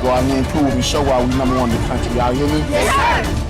go out here and prove and show why we number one in the country. Y'all hear me? Yes, sir.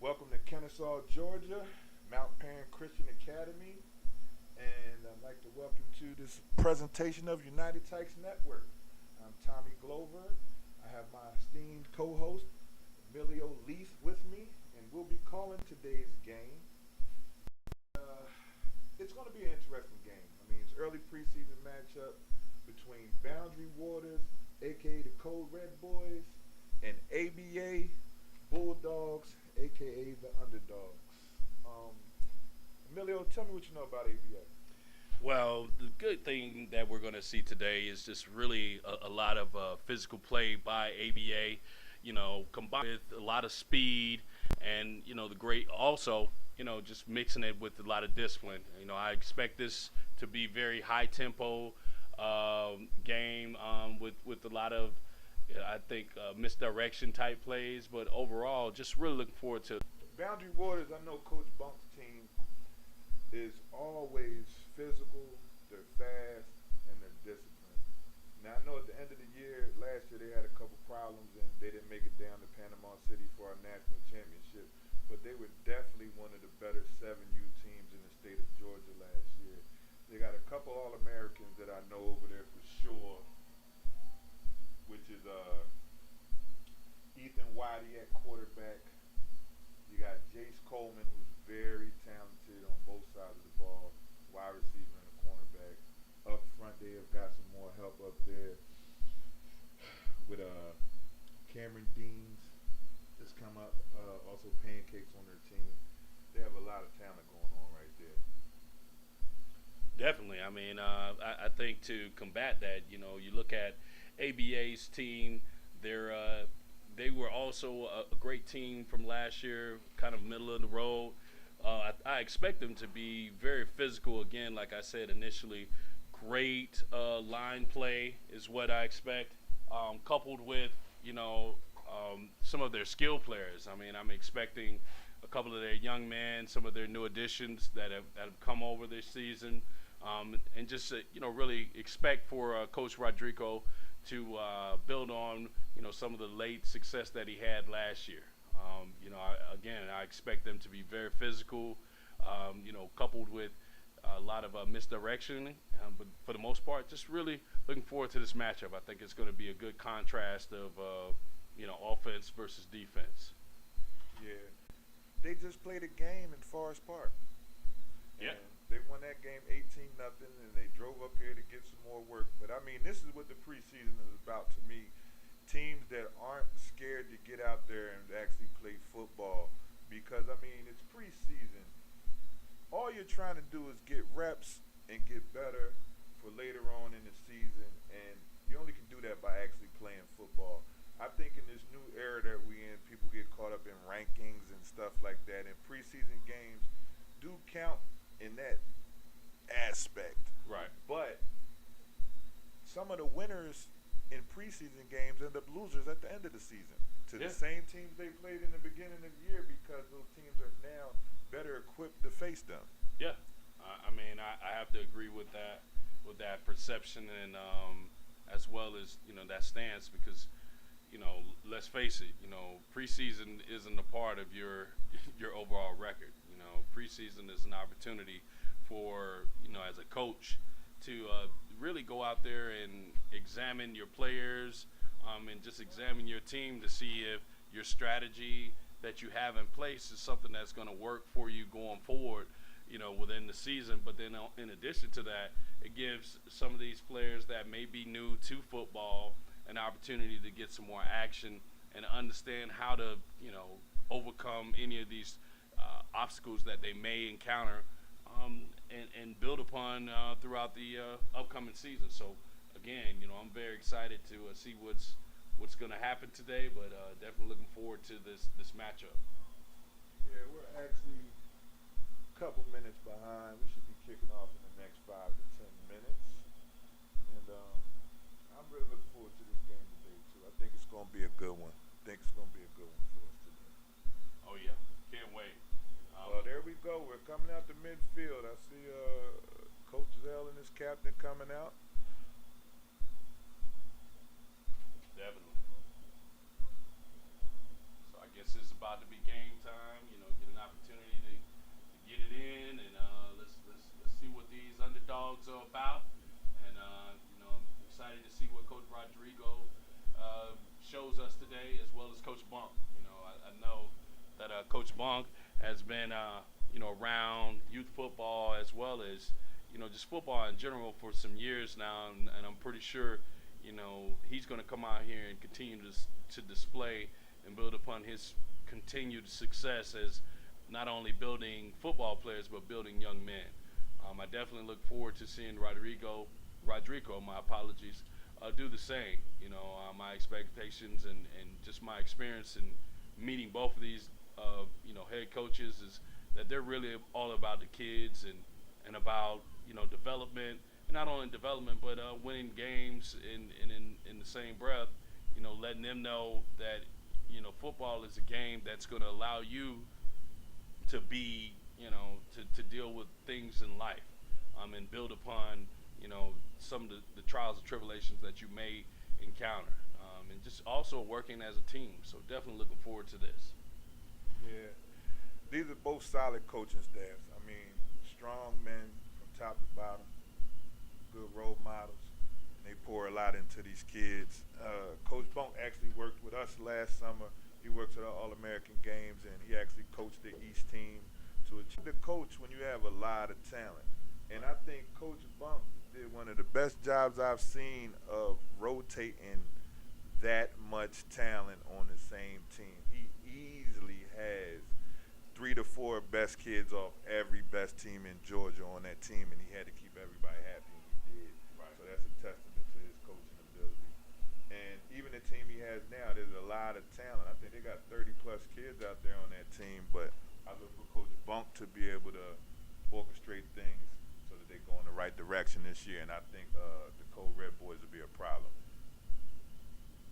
Welcome to Kennesaw, Georgia, Mount Perrin Christian Academy, and I'd like to welcome you to this presentation of United Tykes Network. I'm Tommy Glover. I have my esteemed co-host, Emilio Leith, with me, and we'll be calling today's game. It's going to be an interesting game. I mean, it's early preseason matchup between Boundary Waters, a.k.a. the Code Red Boys, and ABA Bulldogs, a.k.a. the Underdogs. Emilio, tell me what you know about ABA. Well, the good thing that we're going to see today is just really a lot of physical play by ABA, combined with a lot of speed and, the great also, just mixing it with a lot of discipline. I expect this to be very high tempo game with a lot of, I think, misdirection type plays, but overall, just really looking forward to Boundary Waters. I know Coach Bunk's team is always physical, they're fast, and they're disciplined. Now, I know at the end of the year, last year they had a couple problems and they didn't make it down to Panama City for our national championship, but they were definitely one of the better 7U teams in the state of Georgia last year. They got a couple All-Americans that I know over there for sure, which is Ethan Whitey at quarterback. You got Jace Coleman, who's very talented on both sides of the ball, wide receiver and a cornerback. Up front, they have got some more help up there with Cameron Deans has come up, also Pancakes on their team. They have a lot of talent going on right there. Definitely. I mean, I think to combat that, you look at ABA's team, they were also a great team from last year, kind of middle of the road. I expect them to be very physical again, like I said initially. Great line play is what I expect, coupled with, some of their skill players. I mean, I'm expecting a couple of their young men, some of their new additions that have come over this season, and just, really expect for Coach Rodrigo to build on, some of the late success that he had last year. I expect them to be very physical, coupled with a lot of misdirection. But for the most part, just really looking forward to this matchup. I think it's going to be a good contrast of, offense versus defense. Yeah. They just played a game in Forest Park. Yeah. They won that game 18-0, and they drove up here to get some more work. But, I mean, this is what the preseason is about to me. Teams that aren't scared to get out there and actually play football because, I mean, it's preseason. All you're trying to do is get reps and get better for later on in the season, and you only can do that by actually playing football. I think in this new era that we're in, people get caught up in rankings and stuff like that, and preseason games do count in that aspect. Right. But some of the winners in preseason games end up losers at the end of the season to the same teams they played in the beginning of the year because those teams are now better equipped to face them. Yeah. I mean, I have to agree with that perception and as well as, that stance because, let's face it, preseason isn't a part of your overall record. Preseason is an opportunity for, as a coach to really go out there and examine your players, and just examine your team to see if your strategy that you have in place is something that's going to work for you going forward, within the season. But then in addition to that, it gives some of these players that may be new to football an opportunity to get some more action and understand how to, overcome any of these obstacles that they may encounter, and build upon throughout the upcoming season. So again, I'm very excited to see what's going to happen today, but definitely looking forward to this matchup. Yeah, we're actually a couple minutes behind. We should be kicking off in the next 5 to 10 minutes. And I'm really looking forward to this game today, too. I think it's going to be a good one. For us today. Oh, yeah. Can't wait. Well, there we go. We're coming out the midfield. I see Coach Zell and his captain coming out. Definitely. So I guess it's about to be game time. Get an opportunity to get it in, and let's see what these underdogs are about. And I'm excited to see what Coach Rodrigo shows us today, as well as Coach Bunk. I know that Coach Bunk has been around youth football as well as just football in general for some years now, and I'm pretty sure he's going to come out here and continue to display and build upon his continued success as not only building football players but building young men. I definitely look forward to seeing Rodrigo, my apologies, do the same. My expectations and just my experience in meeting both of these head coaches is that they're really all about the kids and about development, and not only development but winning games in the same breath, letting them know that football is a game that's going to allow you to be to deal with things in life, and build upon some of the trials and tribulations that you may encounter, and just also working as a team. So definitely looking forward to this. Yeah. These are both solid coaching staffs. I mean, strong men from top to bottom, good role models, and they pour a lot into these kids. Coach Bunk actually worked with us last summer. He works at our All-American games, and he actually coached the East team to achieve the coach when you have a lot of talent. And I think Coach Bunk did one of the best jobs I've seen of rotating that much talent on the same team. He easily has 3 to 4 best kids off every best team in Georgia on that team, and he had to keep everybody happy, and he did. Right. So that's a testament to his coaching ability. And even the team he has now, there's a lot of talent. I think they got 30-plus kids out there on that team, but I look for Coach Bunk to be able to orchestrate things so that they go in the right direction this year, and I think the Code Red Boys will be a problem.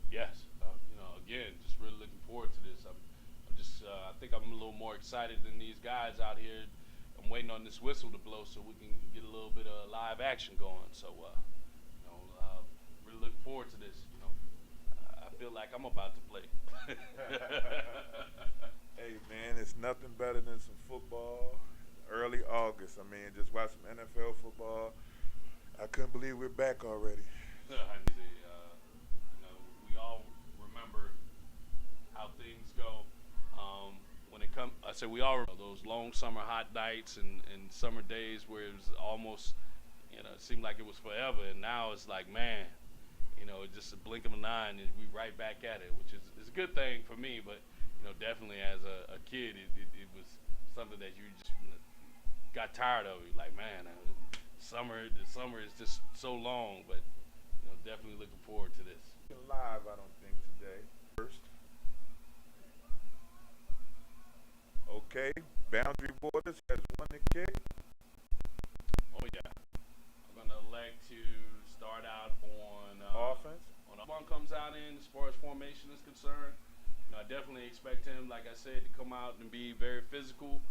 Yes, again, just really looking forward to this. I think I'm a little more excited than these guys out here. I'm waiting on this whistle to blow so we can get a little bit of live action going. So, really looking forward to this. I feel like I'm about to play. Hey, man, it's nothing better than some football. Early August. I mean, just watch some NFL football. I couldn't believe we're back already. We all remember how things go. When it comes, I said we all remember those long summer hot nights and summer days where it was almost, it seemed like it was forever, and now it's like, man, just a blink of an eye and we right back at it, which is a good thing for me. But definitely as a kid, it was something that you just got tired of. You're like, man, the summer is just so long, but definitely looking forward to this. Live, I don't think today. First. Okay, Boundary Waters has won the kick. Oh yeah, I'm gonna elect to start out on Offense. When one comes out in as far as formation is concerned, I definitely expect him, like I said, to come out and be very physical,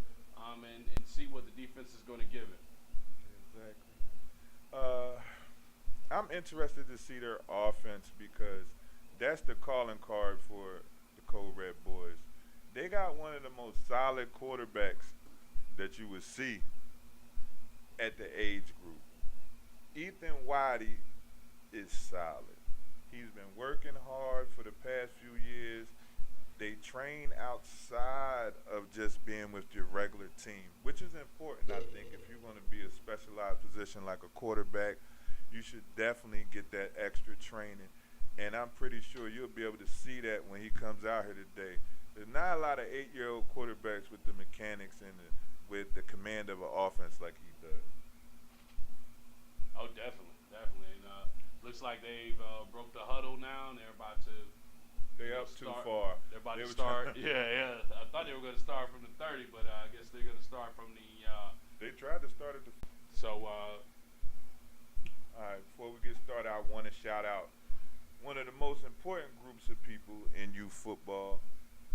and see what the defense is going to give him. Exactly. I'm interested to see their offense because that's the calling card for the Code Red Boys. They got one of the most solid quarterbacks that you would see at the age group. Ethan Waddy is solid. He's been working hard for the past few years. They train outside of just being with your regular team, which is important, I think. If you're going to be a specialized position like a quarterback, you should definitely get that extra training. And I'm pretty sure you'll be able to see that when he comes out here today. There's not a lot of 8-year-old quarterbacks with the mechanics and with the command of an offense like he does. Oh, definitely, definitely. And looks like they've broke the huddle now, and they're about to. They're up too far. They're about to start. Yeah. I thought they were going to start from the 30, but I guess they're going to start from the. They tried to start at the. So. All right. Before we get started, I want to shout out one of the most important groups of people in youth football,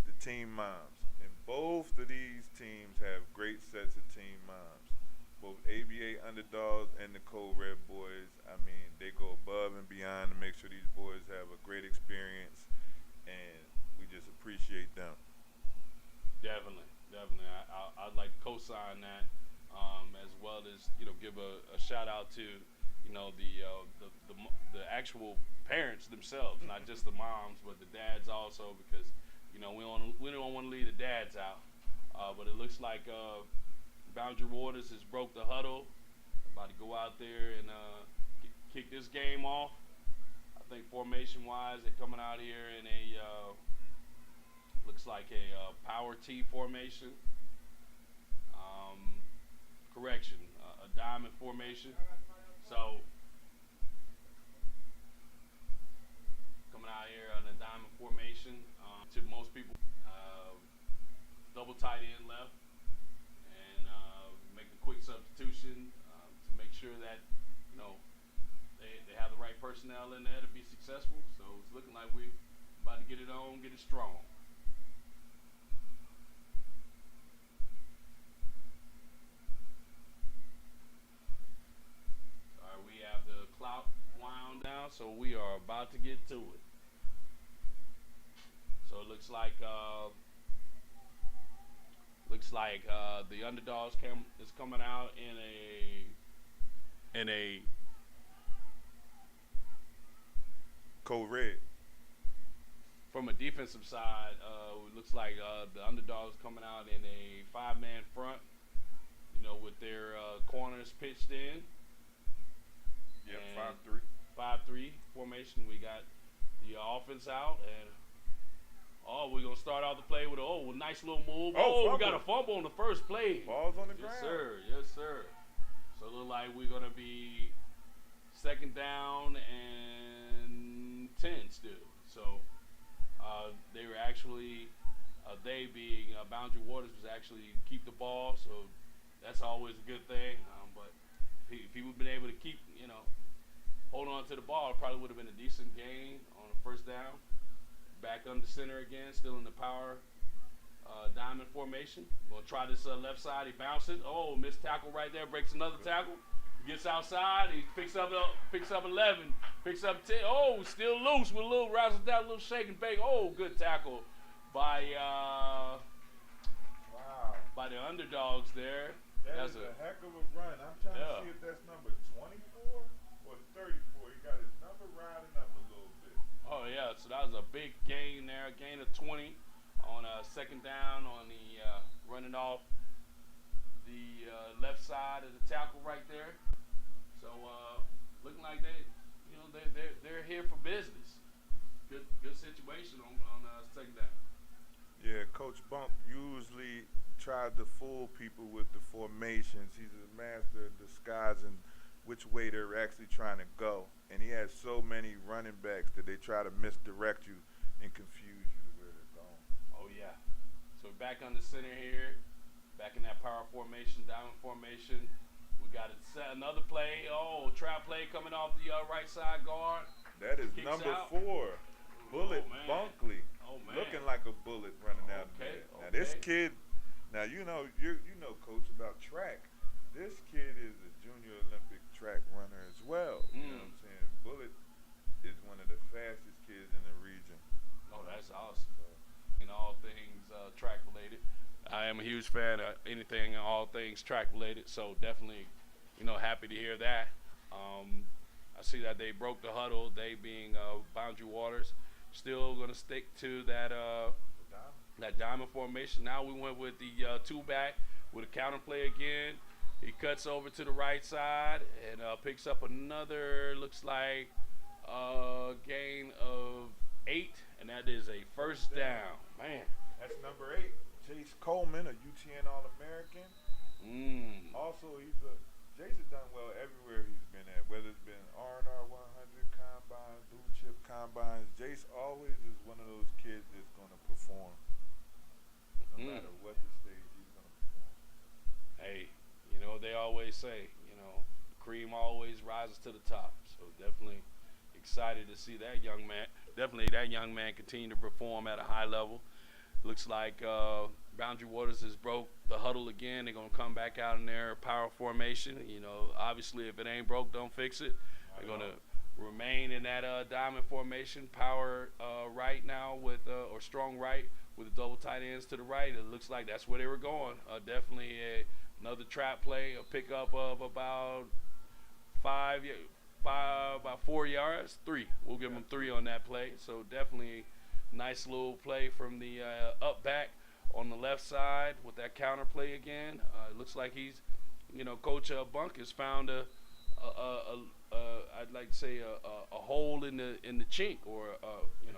the team moms. And both of these teams have great sets of team moms. Both ABA Underdogs and the Code Red Boys. I mean, they go above and beyond to make sure these boys have a great experience. And we just appreciate them. Definitely. I'd like to co-sign that, as well as give a shout out to the actual parents themselves, not just the moms, but the dads also, because we don't want to leave the dads out. But it looks like Boundary Waters has broke the huddle, about to go out there and kick this game off. I think formation-wise, they're coming out here in a looks like a power T formation. Correction, a diamond formation. So coming out here on a diamond formation. To most people, double tight end left, and make a quick substitution to make sure that they have the right personnel in there to be successful. So it's looking like we're about to get it on, get it strong. All right, we have the clock wound down, so we are about to get to it. So it looks like the Underdogs is coming out in a Code Red. From a defensive side, it looks like the Underdogs coming out in a 5-man front, with their corners pitched in. Yeah, 5-3 formation. We got the offense out, and we're going to start out the play with a nice little move. We got a fumble on the first play. Ball's on the ground. Yes, sir. So it looks like we're going to be second down and 10 still. So they were actually, they being Boundary Waters was actually keep the ball. So that's always a good thing. But if he would have been able to keep, hold on to the ball, it probably would have been a decent game on the first down. Back under center again, still in the power diamond formation. Gonna try this left side. He bounces. Missed tackle right there. Breaks another tackle. Gets outside. He picks up 11. Picks up 10. Still loose with a little razzle down, a little shake and bake. Good tackle by the Underdogs there. That's a heck of a run. I'm trying to see if that's number 24 or 34. He got his number riding up a little bit. Oh, yeah, so that was a big gain there, a gain of 20 on second down on the running off the left side of the tackle right there. So looking like they're here for business. Good situation on second down. Yeah, Coach Bump usually tried to fool people with the formations. He's a master of disguising which way they're actually trying to go. And he has so many running backs that they try to misdirect you and confuse you to where they're going. Oh, yeah. So we're back on the center here, back in that power formation, diamond formation. We got it set another play. Trap play coming off the right side guard. That is number 4, Bullet Bunkley. Looking like a bullet running out there. Now this kid, you know Coach about track. This kid is a junior Olympic track runner as well. You know what I'm saying? Bullet is one of the fastest kids in the region. Oh, that's awesome. In all things track related. I am a huge fan of anything and all things track related, so definitely, happy to hear that. I I see that they broke the huddle. They being Boundary Waters, still gonna stick to that diamond formation. Now we went with the two back with a counter play again. He cuts over to the right side and picks up another. Looks like gain of 8, and that is a first down. Man, that's number 8, Jace Coleman, a UTN All-American. Also, Jace has done well everywhere he's been at, whether it's been R&R 100 combines, blue chip combines. Jace always is one of those kids that's going to perform, no matter what the stage he's going to perform. Hey, they always say, cream always rises to the top. So definitely excited to see that young man. Definitely that young man continue to perform at a high level. Looks like Boundary Waters has broke the huddle again. They're going to come back out in their power formation. Obviously, if it ain't broke, don't fix it. They're going to remain in that diamond formation, power right now or strong right with the double tight ends to the right. It looks like that's where they were going. Definitely another trap play, a pickup of about 4 yards. 3. We'll give them 3 on that play. So definitely nice little play from the up back on the left side with that counter play again. It looks like he's, Coach Bunk has found I'd like to say a hole in the chink, or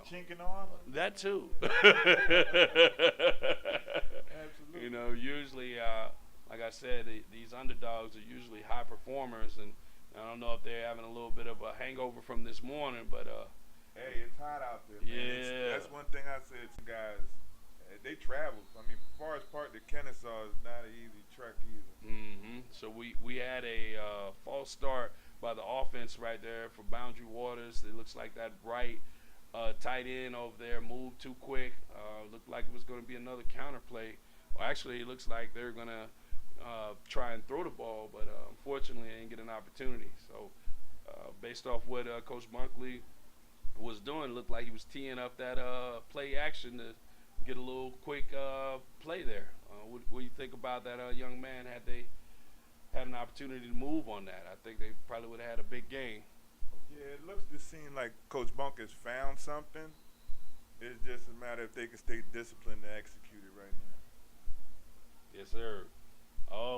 chink in the armor. That too. Absolutely. Usually, like I said, these underdogs are usually high performers, and I don't know if they're having a little bit of a hangover from this morning, but hey, it's hot out there, man. Yeah. That's one thing I said to guys. They travel. I mean, Forest Park to Kennesaw is not an easy trek either. So we had a false start by the offense right there for Boundary Waters. It looks like that right tight end over there moved too quick. Looked like it was going to be another counter play. Well, actually, it looks like they're going to try and throw the ball, but unfortunately, they didn't get an opportunity. So based off what Coach Bunkley was doing, it looked like he was teeing up that play action to get a little quick play there. What do you think about that young man? Had they had an opportunity to move on that, I think they probably would have had a big game. Yeah, it looks to seem like Coach Bunk has found something. It's just a matter if they can stay disciplined to execute it right now. Yes, sir.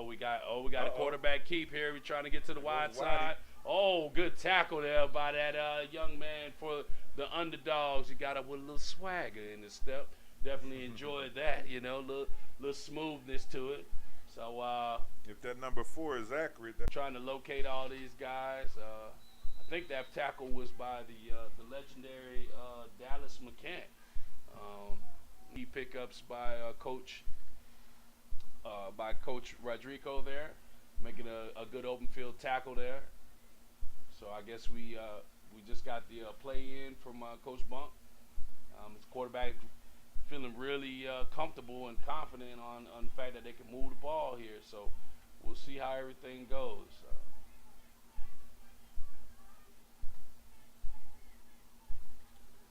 We got a quarterback keep here. We're trying to get to the wide side. Oh, good tackle there by that young man for the underdogs. He got up with a little swagger in his step. Definitely enjoyed that, little smoothness to it. So if that number 4 is accurate, trying to locate all these guys. I think that tackle was by the legendary Dallas McCant. He pickups by Coach Rodrigo there, making a good open field tackle there. So I guess we just got the play in from Coach Bunk. His quarterback feeling really comfortable and confident on the fact that they can move the ball here. So we'll see how everything goes.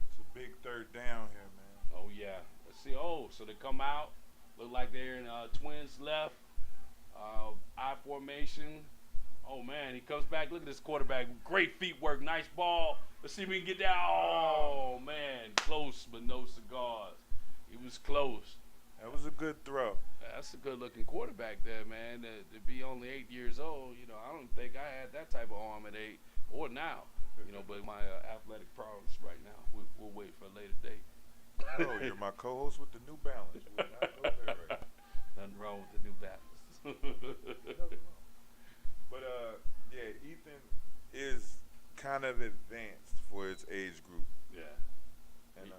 It's a big third down here, man. Oh, yeah. Let's see. So they come out. Look like they're in twins left. I formation. Oh, man. He comes back. Look at this quarterback. Great feet work. Nice ball. Let's see if we can get that. Oh, man. Close, but no cigars. He was close. That was a good throw. That's a good-looking quarterback there, man. To be only 8 years old, I don't think I had that type of arm at 8 or now. But my athletic problems right now, we'll wait for a later date. Oh, you're my co-host with the New Balance. We'll not go there right now. Nothing wrong with the New Balance. But, yeah, Ethan is kind of advanced for his age group. Yeah. And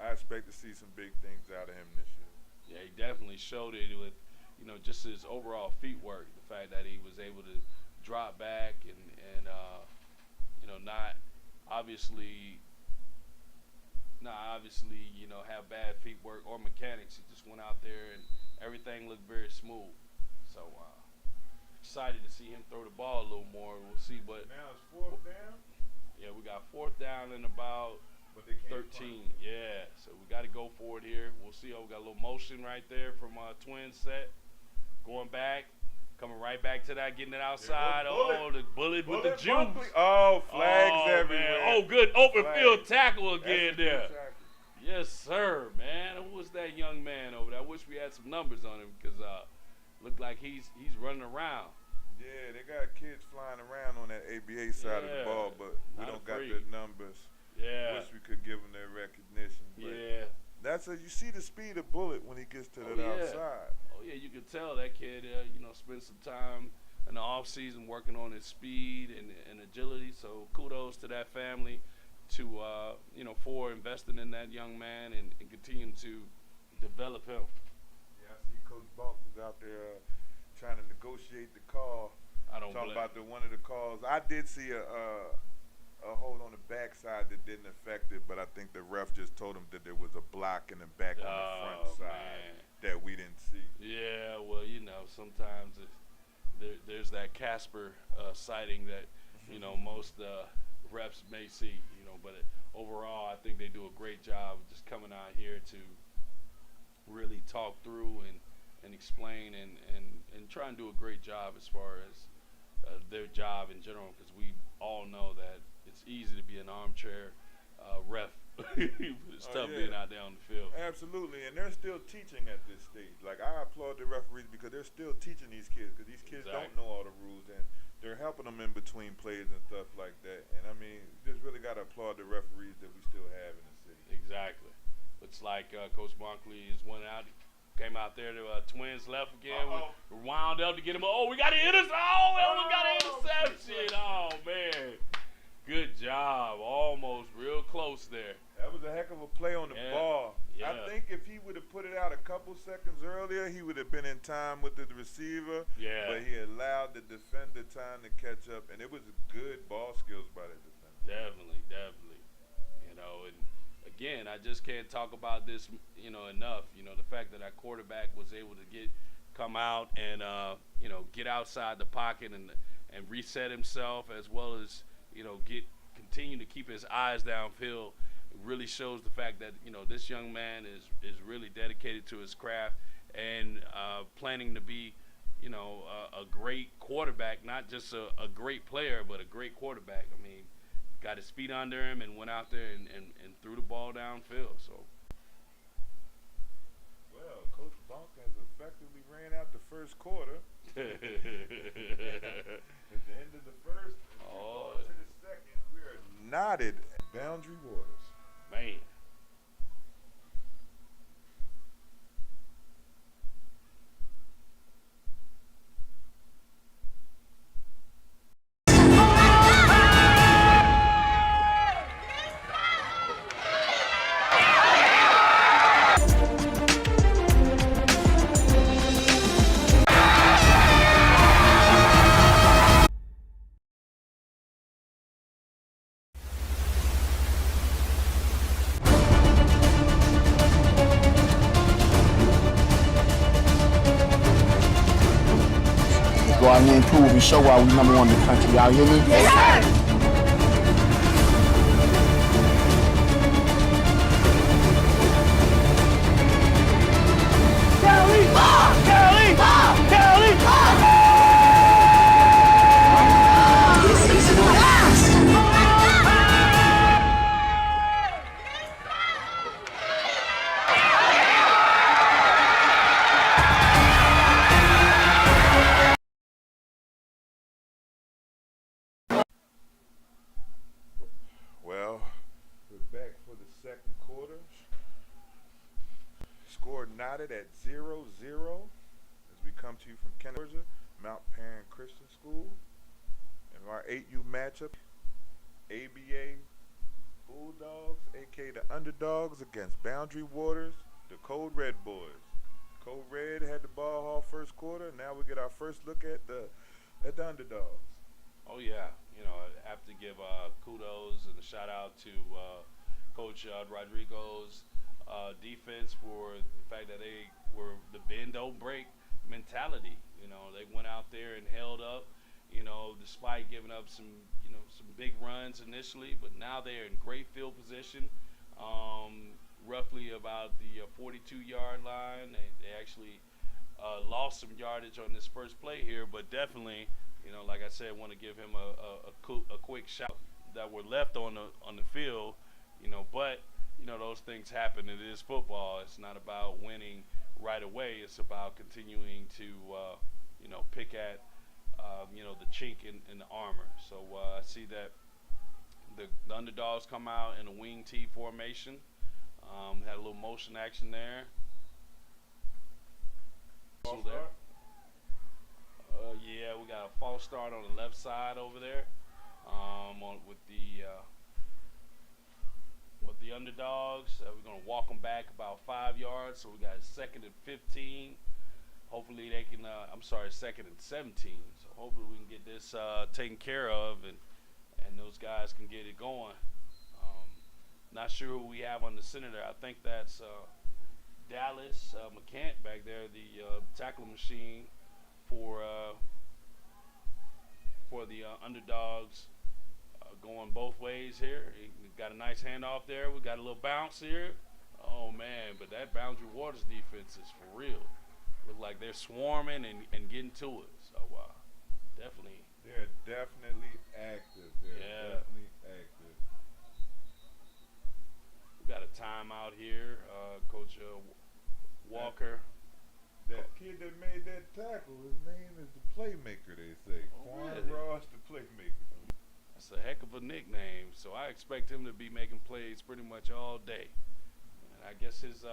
I expect to see some big things out of him this year. Yeah, he definitely showed it with, just his overall feet work. The fact that he was able to drop back and not obviously, have bad feet work or mechanics. He just went out there and everything looked very smooth. So excited to see him throw the ball a little more. We'll see. But now it's 4th down. Yeah, we got 4th down and about 13. Yeah, so we got to go for it here. We'll see. We got a little motion right there from Twin set. Going back. Coming right back to that, getting it outside. Oh, the bullet with the juice. Buckley. Oh, flags everywhere. Man. Oh, good open Flags. field tackle again That's a there. good tackle. Yes, sir, man. Who was that young man over there? I wish we had some numbers on him because looked like he's running around. Yeah, they got kids flying around on that ABA side of the ball, but we don't got the numbers. Yeah. Wish we could give them their recognition. But Yeah. you see the speed of Bullet when he gets to that outside. Oh yeah, you can tell that kid, spent some time in the off season working on his speed and agility. So kudos to that family, to for investing in that young man and continuing to develop him. Yeah, I see Coach Bunk was out there trying to negotiate the call. I don't talking blame about one of the calls. I did see a hold on the backside that didn't affect it, but I think the ref just told him that there was a block in the back on the front side that we didn't see. Yeah, well, sometimes there's that Casper sighting that most refs may see. But overall, I think they do a great job of just coming out here to really talk through and explain and try and do a great job as far as their job in general, because we all know that it's easy to be an armchair ref. It's tough being out there on the field. Absolutely, and they're still teaching at this stage. Like, I applaud the referees because they're still teaching these kids, because these kids don't know all the rules, and they're helping them in between plays and stuff like that. And I mean, you just really got to applaud the referees that we still have in the city. Exactly. Looks like Coach Bonkley is went out. Came out there to Twins left again. We wound up to get him. Oh, we got an interception. Oh, we got an interception. Oh, man. Good job. Almost real close there. That was a heck of a play on the ball. Yeah. I think if he would have put it out a couple seconds earlier, he would have been in time with the receiver. Yeah. But he allowed the defender time to catch up, and it was good ball skills by the defender. Definitely. And again, I just can't talk about this, enough. The fact that our quarterback was able to come out and, get outside the pocket and reset himself, as well as, continue to keep his eyes downfield. It really shows the fact that, this young man is really dedicated to his craft and planning to be, a great quarterback, not just a great player, but a great quarterback. I mean, got his feet under him and went out there and threw the ball downfield. So, well, Coach Bonk has effectively ran out the first quarter. At the end of the first, to the second, we are knotted at Boundary Waters. Man. Go out here and prove and show why we number one in the country. Y'all hear me? Yes, sir. Well, we're back for the second quarter. Score knotted at 0-0 as we come to you from Kennesaw, Georgia, Mount Perrin Christian School. And our 8U matchup, ABA Bulldogs, aka the Underdogs, against Boundary Waters, the Code Red Boys. Code Red had the ball haul first quarter. Now we get our first look at the Underdogs. Oh, yeah. I have to give kudos and a shout out to Coach Rodrigo's defense for the fact that they were the bend don't break mentality. They went out there and held up, despite giving up some big runs initially, but now they're in great field position, roughly about the 42-yard line. They actually lost some yardage on this first play here, but definitely, like I said, want to give him a quick shout that were left on the field, but those things happen. It is football. It's not about winning right away. It's about continuing to pick at the chink in the armor. So I see that the underdogs come out in a wing T formation. Had a little motion action there. False start? Yeah, we got a false start on the left side over there. With the underdogs, we're gonna walk them back about 5 yards. So we got 2nd and 15. Hopefully they can. Second and 17. So hopefully we can get this taken care of, and those guys can get it going. Not sure who we have on the center there. I think that's Dallas McCant back there, the tackle machine for the underdogs, going both ways here. We got a nice handoff there. We got a little bounce here. Oh man, but that Boundary Waters defense is for real. Look like they're swarming and getting to it. So definitely. They're definitely active. Definitely active. We got a timeout here. Coach Walker. That kid that made that tackle, his name is the Playmaker, they say. Quan really? Ross, the Playmaker. That's a heck of a nickname. So I expect him to be making plays pretty much all day. And I guess his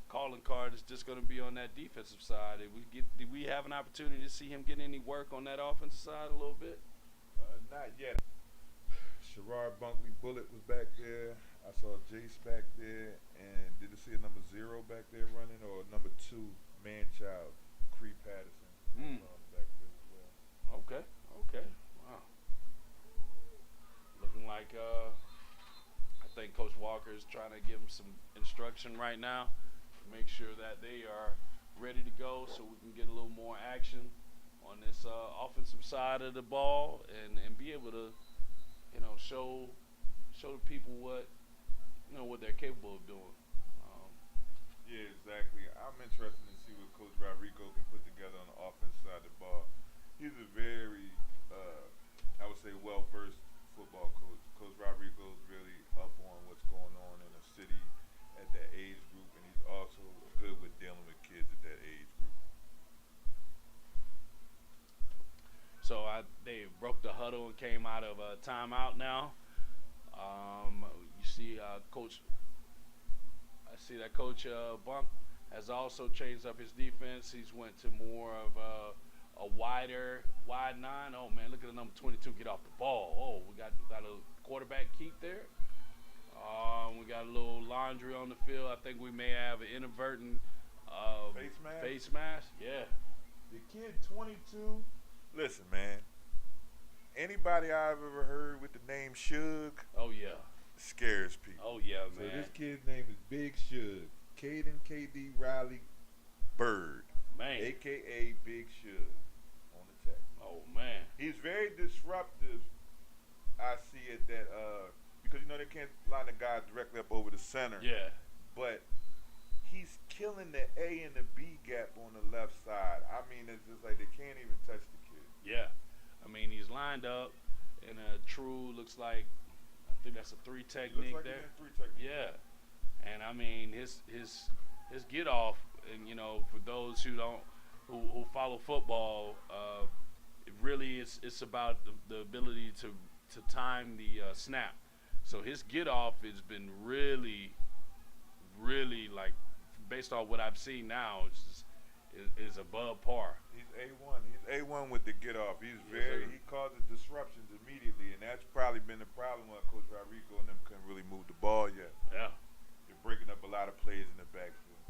calling card is just going to be on that defensive side. Did we have an opportunity to see him get any work on that offensive side a little bit? Not yet. Sherrod Bunkley Bullet was back there. I saw Jace back there. And did you see a number 0 back there running, or number 2, man-child, Cree Patterson? Back there as well. Okay. Wow. Looking like I think Coach Walker is trying to give him some instruction right now to make sure that they are ready to go, so we can get a little more action on this offensive side of the ball and be able to show the people what they're capable of doing. Yeah, exactly. I'm interested to see what Coach Rodrigo can put together on the offense side of the ball. He's a very, I would say, well-versed football coach. Coach Rodrigo is really up on what's going on in the city at that age group, and he's also good with dealing with kids at that age group. So they broke the huddle and came out of a timeout now. You see Coach. I see that Coach Bunk has also changed up his defense. He's went to more of a wide 9. Oh man, look at the number 22 get off the ball. Oh, we got a quarterback keep there. We got a little laundry on the field. I think we may have an inadvertent face mask. Yeah. The kid 22. Listen, man. Anybody I've ever heard with the name Suge. Oh yeah. Scares people. Oh yeah, so man. So this kid's name is Big Suge. Caden KD Riley Bird. Man. AKA Big Suge on the tech. Oh man. He's very disruptive. I see it that because they can't line the guy directly up over the center. Yeah. But he's killing the A and the B gap on the left side. I mean, it's just like they can't even touch the kid. Yeah. I mean, he's lined up in a true, looks like, I think that's a 3 technique like there. 3 technique. Yeah. And I mean, his get off, and for those who follow football, it really it's about the ability to time the snap. So his get off has been really, really, like, based on what I've seen now, is above par. He's A1. He's A1 with the get off. He causes disruptions immediately, and that's probably been the problem with Coach Rodrigo and them couldn't really move the ball yet. Yeah. They're breaking up a lot of plays in the backfield.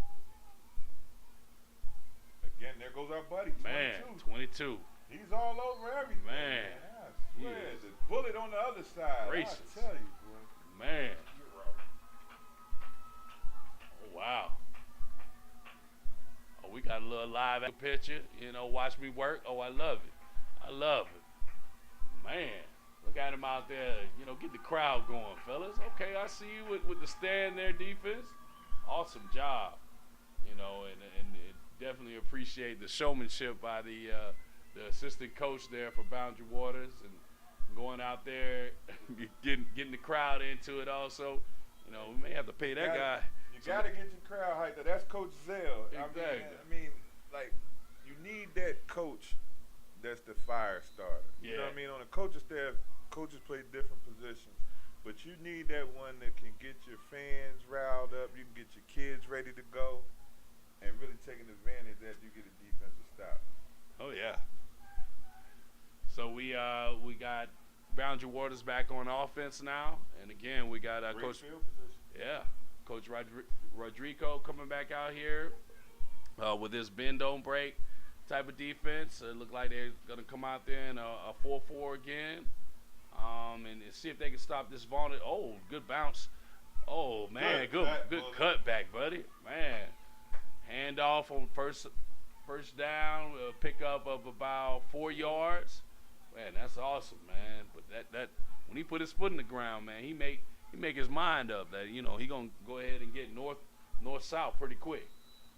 Again, there goes our buddy, 22. Man, 22. He's all over everything. Man. I swear, the bullet on the other side. Gracious. I tell you, boy. Man. Oh, wow. Oh, we got a little live picture. Watch me work. Oh, I love it. I love it. Man. Look at him out there. Get the crowd going, fellas. Okay, I see you with the stand there defense. Awesome job. And definitely appreciate the showmanship by the assistant coach there for Boundary Waters, and going out there, getting the crowd into it also. You know, we may have to pay that guy. You got to get your crowd hyped. That's Coach Zell. Exactly. I mean, like, you need that coach that's the fire starter. Yeah. You know what I mean? On a coaching staff, coaches play different positions. But you need that one that can get your fans riled up. You can get your kids ready to go. And really taking advantage that you get a defensive stop. Oh, yeah. So we got Boundary Waters back on offense now. And, again, we got Great Coach – field position. yeah, Coach Rodrigo coming back out here with this bend don't break type of defense. It looked like they're going to come out there in a 4-4 again, and see if they can stop this vaunted. Oh, good bounce. Oh, man, good cutback, buddy. Man, handoff on first down, pickup of about 4 yards. Man, that's awesome, man. But that when he put his foot in the ground, man, he make his mind up that, you know, he gonna go ahead and get north south pretty quick.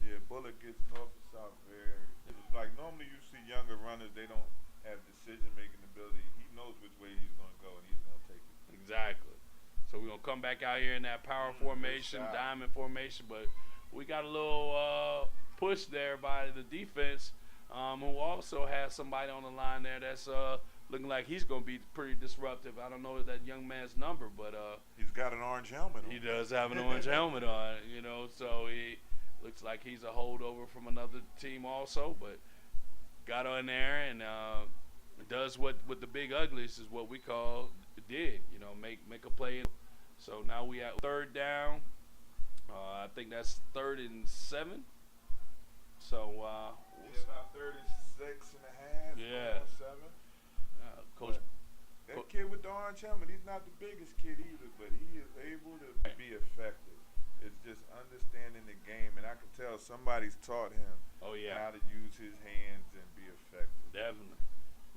Yeah, Bullock gets north and south very. Like normally you see younger runners, they don't have decision making ability. He knows which way he's gonna go and he's gonna take it. Exactly. So we're gonna come back out here in that power formation, diamond formation, but we got a little push there by the defense, who also has somebody on the line there that's looking like he's going to be pretty disruptive. I don't know that young man's number, but he's got an orange helmet on. He does have an orange helmet on, you know, so he looks like he's a holdover from another team also, but got on there and does what the big uglies is what we call did, you know, make a play. So now we have third down. I think that's 3rd and 7. So about 36 and a half. Yeah. 7. Coach. That kid with the orange helmet, he's not the biggest kid either, but he is able to be effective. It's just understanding the game, and I can tell somebody's taught him how to use his hands and be effective. Definitely.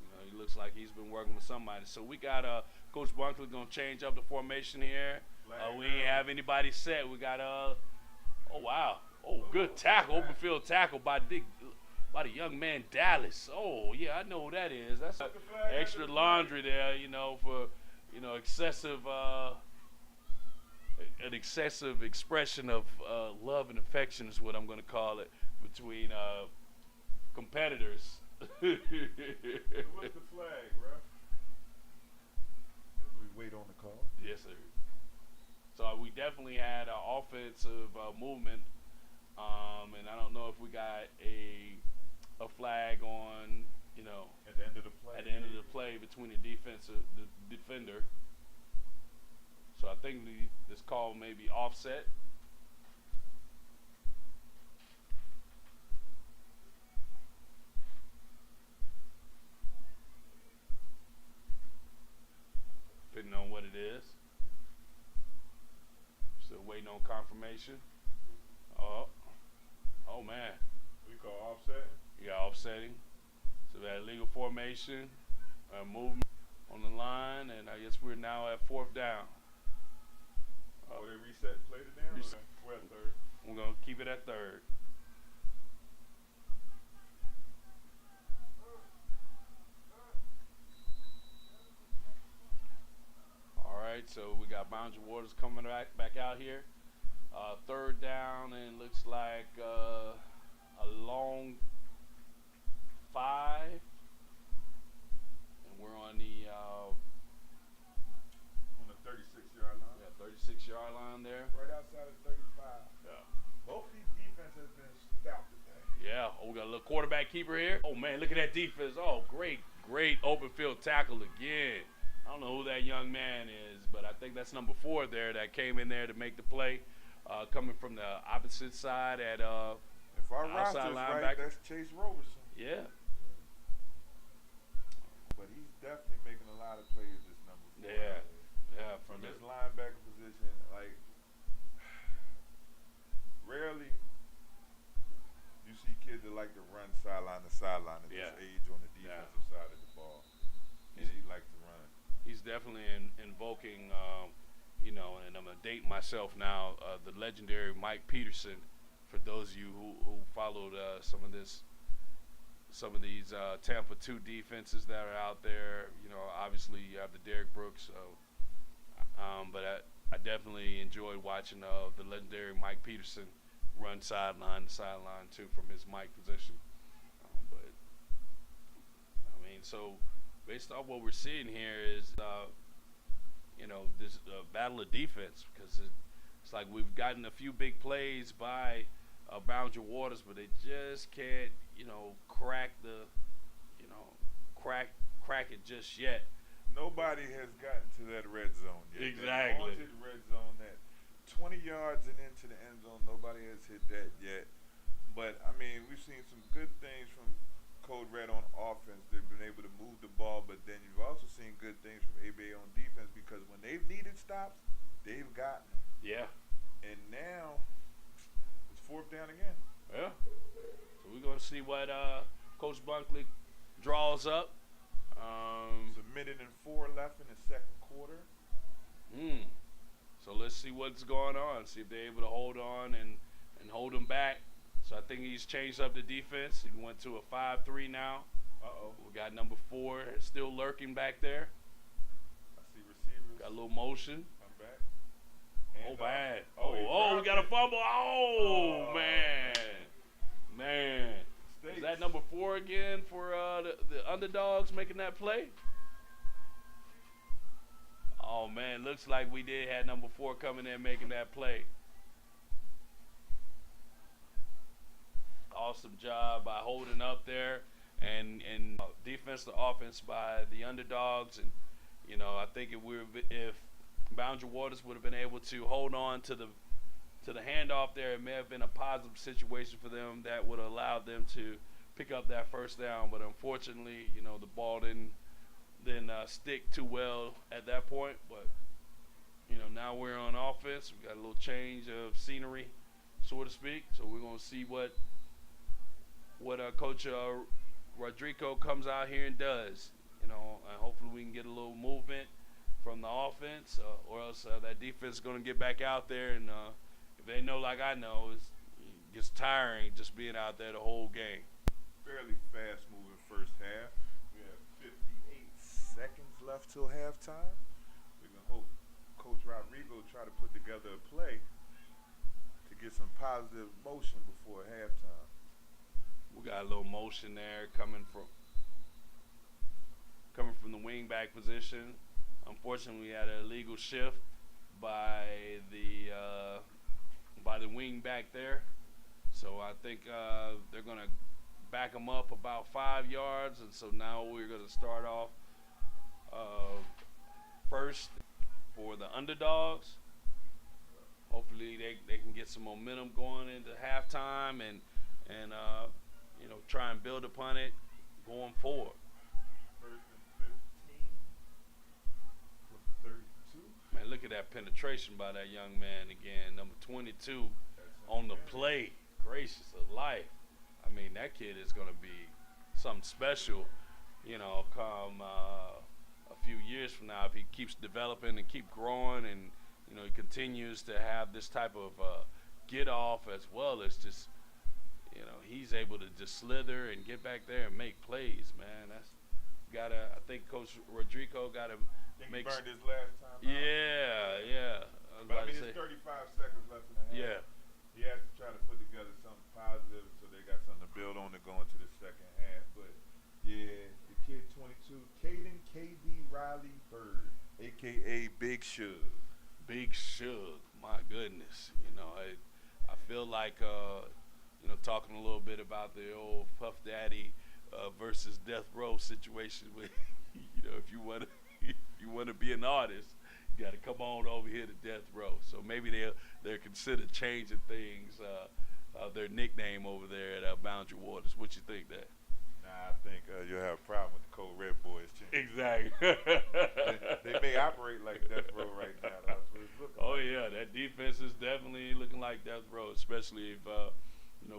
You know, he looks like he's been working with somebody. So we got Coach Bunkley going to change up the formation here. We ain't have anybody set. We got oh wow, good tackle, open field tackle by the young man Dallas. Oh yeah, I know who that is. That's extra laundry there, you know, for excessive an excessive expression of love and affection is what I'm going to call it between competitors. What's the flag, bro? As we wait on the call. Yes, sir. So we definitely had an offensive movement, and I don't know if we got a flag on, you know, at the end of the play. At the end of the play between the defender. So I think this call may be offset. Depending on what it is. Still waiting on confirmation. Oh man. We call offsetting? Yeah, offsetting. So we had legal formation, movement on the line, and I guess we're now at 4th down. They reset and played it down? Reset. We're at 3rd. We're going to keep it at 3rd. All right, so we got Boundary Waters coming back out here. 3rd down, and looks like a long 5. And we're on the 36-yard line. Yeah, 36-yard line there. Right outside of 35. Yeah. Both these defenses have been stout today. Yeah. Oh, we got a little quarterback keeper here. Oh man, look at that defense. Oh, great open field tackle again. I don't know who that young man is, but I think that's number 4 there that came in there to make the play, coming from the opposite side at if our roster's right, that's Chase Roberson. Yeah. But he's definitely making a lot of plays this number 4. Yeah, from his linebacker position, like rarely you see kids that like to run sideline to sideline at this age on the defensive side of the ball. And he likes to run. He's definitely invoking, you know, and I'm going to date myself now, the legendary Mike Peterson for those of you who followed some of these Tampa 2 defenses that are out there, obviously you have the Derrick Brooks, but I definitely enjoyed watching the legendary Mike Peterson run sideline to sideline too from his Mike position. But I mean, so based on what we're seeing here is, this battle of defense, because it's like we've gotten a few big plays by Boundary Waters, but they just can't, crack it just yet. Nobody has gotten to that red zone yet. Exactly. Haunted red zone, that 20 yards and into the end zone, nobody has hit that yet. But, I mean, we've seen some good things from Code Red on offense. They've been able to move the ball, but then you've also seen good things from ABA on defense, because when they've needed stops, they've gotten them. Yeah. And now it's 4th down again. Yeah. So we're going to see what Coach Bunkley draws up. It's a minute and 4 left in the second quarter. So let's see what's going on. See if they're able to hold on and hold them back. So I think he's changed up the defense. He went to a 5-3 now. We got number 4 still lurking back there. I see receivers. Got a little motion. Come back. Oh, bad. Oh, we got a fumble. Oh, man. Mistakes. Is that number 4 again for the underdogs making that play? Oh, man, looks like we did have number 4 coming in making that play. Awesome job by holding up there, and defense to offense by the underdogs. And I think if Boundary Waters would have been able to hold on to the handoff there, it may have been a positive situation for them that would have allowed them to pick up that first down. But unfortunately, the ball didn't stick too well at that point. But now we're on offense. We got a little change of scenery, so to speak. So we're gonna see what Coach Rodrigo comes out here and does. And hopefully we can get a little movement from the offense, or else that defense is gonna get back out there. And if they know, like I know, it gets tiring just being out there the whole game. Fairly fast-moving first half. We have 58 seconds left till halftime. We're going to hope Coach Rodrigo try to put together a play to get some positive motion before halftime. We got a little motion there coming from the wing back position. Unfortunately, we had an illegal shift by the wing back there. So I think they're going to back them up about 5 yards, and so now we're going to start off first for the underdogs. Hopefully they can get some momentum going into halftime and try and build upon it going forward. First and 15 from 32. Man, look at that penetration by that young man again, number 22 on the play. Gracious of life. I mean, that kid is going to be something special, come a few years from now, if he keeps developing and keep growing, and he continues to have this type of get off, as well as just he's able to just slither and get back there and make plays. Man, I think Coach Rodrigo got to make. He burned his last time out. Yeah. But it's 35 seconds left in the half. Yeah. He has to try to put together something positive so they got something to build on to go into the second half. But, yeah, the kid 22, Caden K.D. Riley Bird, a.k.a. Big Shug. Big Shug, my goodness. I feel like, talking a little bit about the old Puff Daddy versus Death Row situation with, if you want to be an artist, you got to come on over here to Death Row. So maybe they're considered changing things, their nickname over there at Boundary Waters. What you think, that? Nah, I think you'll have a problem with the Code Red Boys changing. Exactly. they may operate like Death Row right now. That's what it's looking like. Yeah, that defense is definitely looking like Death Row, especially if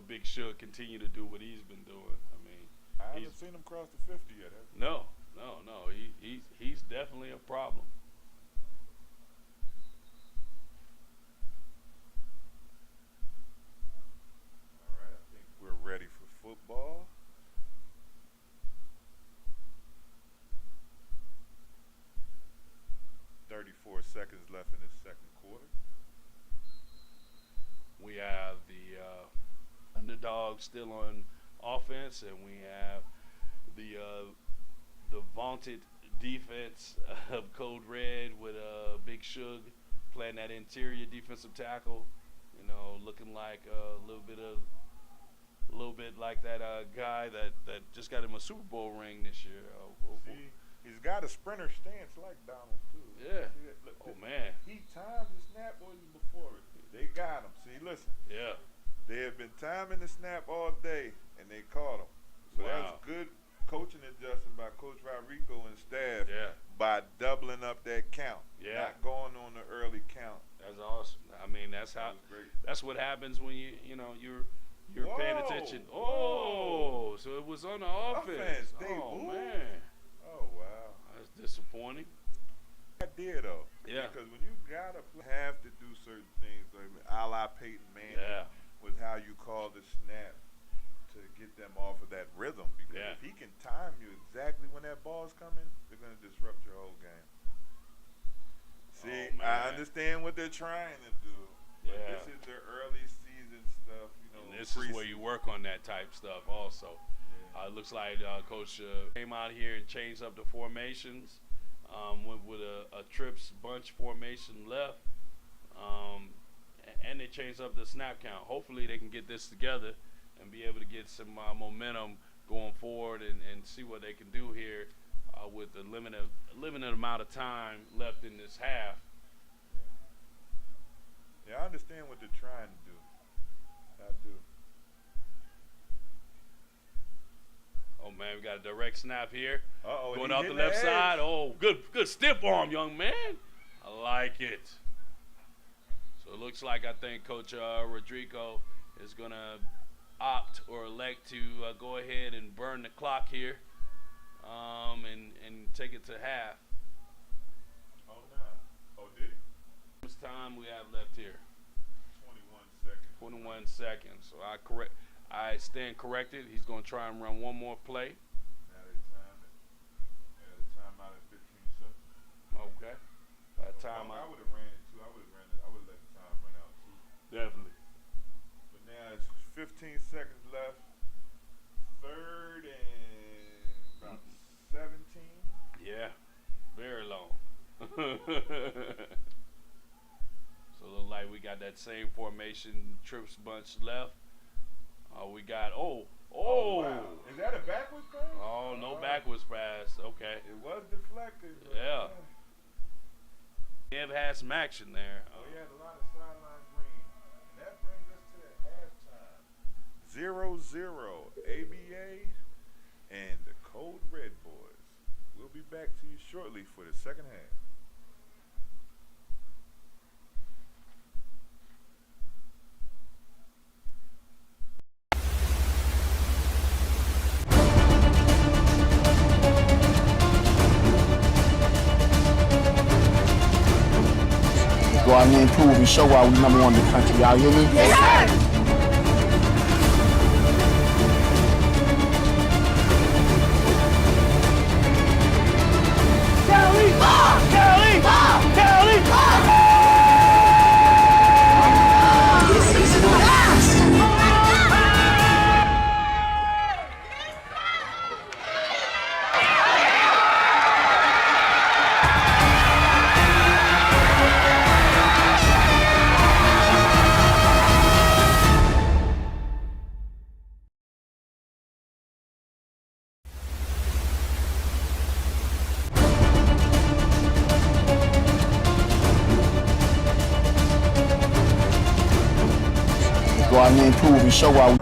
Big Shug continue to do what he's been doing. I mean, I haven't seen him cross the 50 yet. No. He's definitely a problem. underdogs still on offense, and we have the vaunted defense of Code Red with Big Shug playing that interior defensive tackle. You know, looking like a little bit like that guy that just got him a Super Bowl ring this year. See, he's got a sprinter stance like Donald too. Yeah. Look, Oh man. He timed the snap boys before it. They got him. See, listen. Yeah. They have been timing the snap all day, and they caught him. So Wow. that's good coaching adjustment by Coach Rodrigo and staff. Yeah. By doubling up that count. Yeah. Not going on the early count. That's awesome. I mean, that's how. That was great. That's what happens when you're paying attention. Whoa. Oh, so it was on the offense. They Oh moved. man, Oh wow. that's disappointing. Idea though. Yeah. Because when you gotta have to do certain things, like a la Peyton Manning, Yeah. with how you call the snap to get them off of that rhythm. Because Yeah. if he can time you exactly when that ball's coming, they're gonna disrupt your whole game. See, Oh, man. I understand what they're trying to do. But Yeah. this is their early season stuff, you know. And this is where you work on that type stuff also. Yeah. It looks like Coach came out here and changed up the formations. Went with a trips bunch formation left. And they changed up the snap count. Hopefully they can get this together and be able to get some momentum going forward and see what they can do here with the limited amount of time left in this half. Yeah, I understand what they're trying to do. I do. Oh man, we got a direct snap here. Uh-oh, Going he out the hitting left edge. side. Oh, good stiff arm, young man. I like it. So it looks like I think Coach Rodrigo is going to opt or elect to go ahead and burn the clock here and take it to half. Oh, no. Oh, did he? How much time we have left here? 21 seconds. 21 seconds. So I stand corrected. He's going to try and run one more play. Now they time it. Yeah, the timeout at 15 seconds. Okay. By the time I would have ran it too. I would have let the time run out too. definitely. But now it's 15 seconds left. Third and about 17. Yeah, very long. So look like we got that same formation, trips bunch left. We got Wow. Is that a backwards pass? Oh, no backwards pass. Okay. It was deflected. But Yeah. He have had some action there. We had a lot of sideline green. And that brings us to the halftime. 0-0 ABA and the Code Red Boys. We'll be back to you shortly for the second half. Go out here and prove and show why we number one in the country. Y'all hear me? Go out here and prove and show why we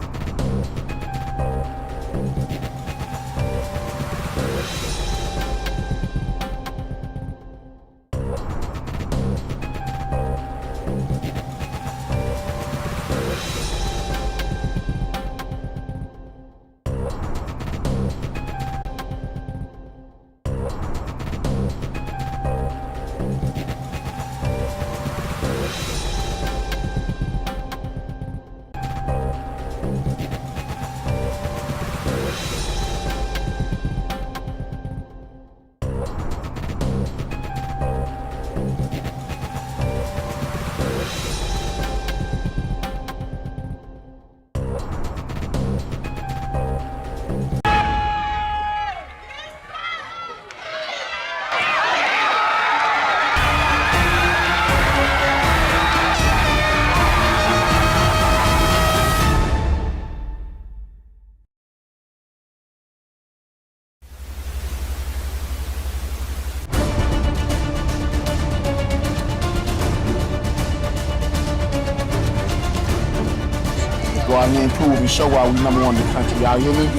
Go out there and prove and show why we number one in the country. Y'all hear me?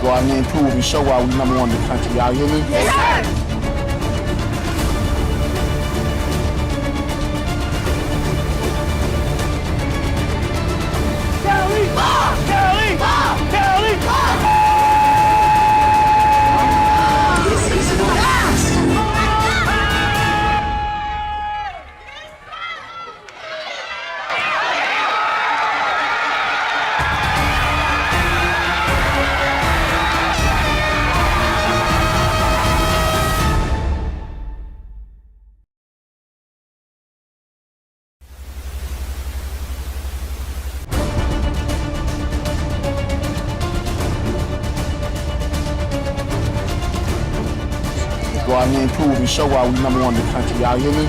Go out there and prove and show why we number one in the country. Y'all hear me? Go out there and prove and show why we number one in the country. Y'all hear me?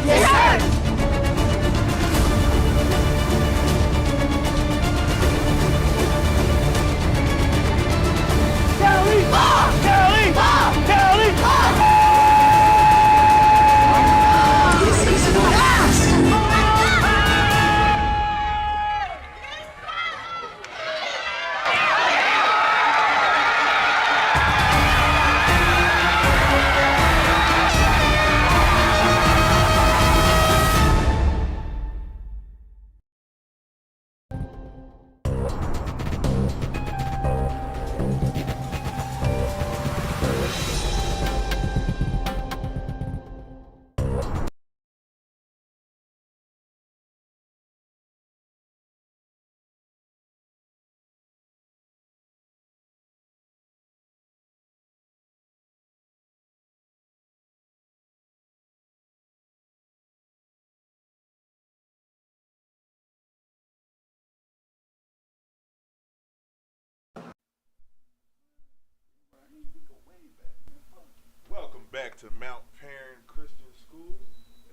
Welcome back to Mount Perrin Christian School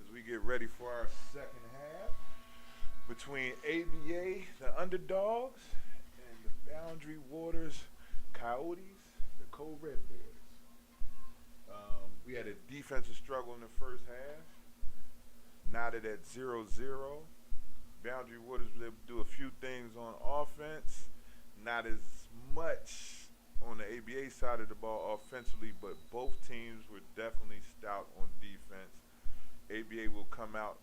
as we get ready for our second half between ABA, the Underdogs, and the Boundary Waters Coyotes, the Code Red Boys. We had a defensive struggle in the first half, knotted at 0-0. Boundary Waters was able to do a few things on offense, not as much on the ABA side of the ball offensively, but both teams were definitely stout on defense. ABA will come out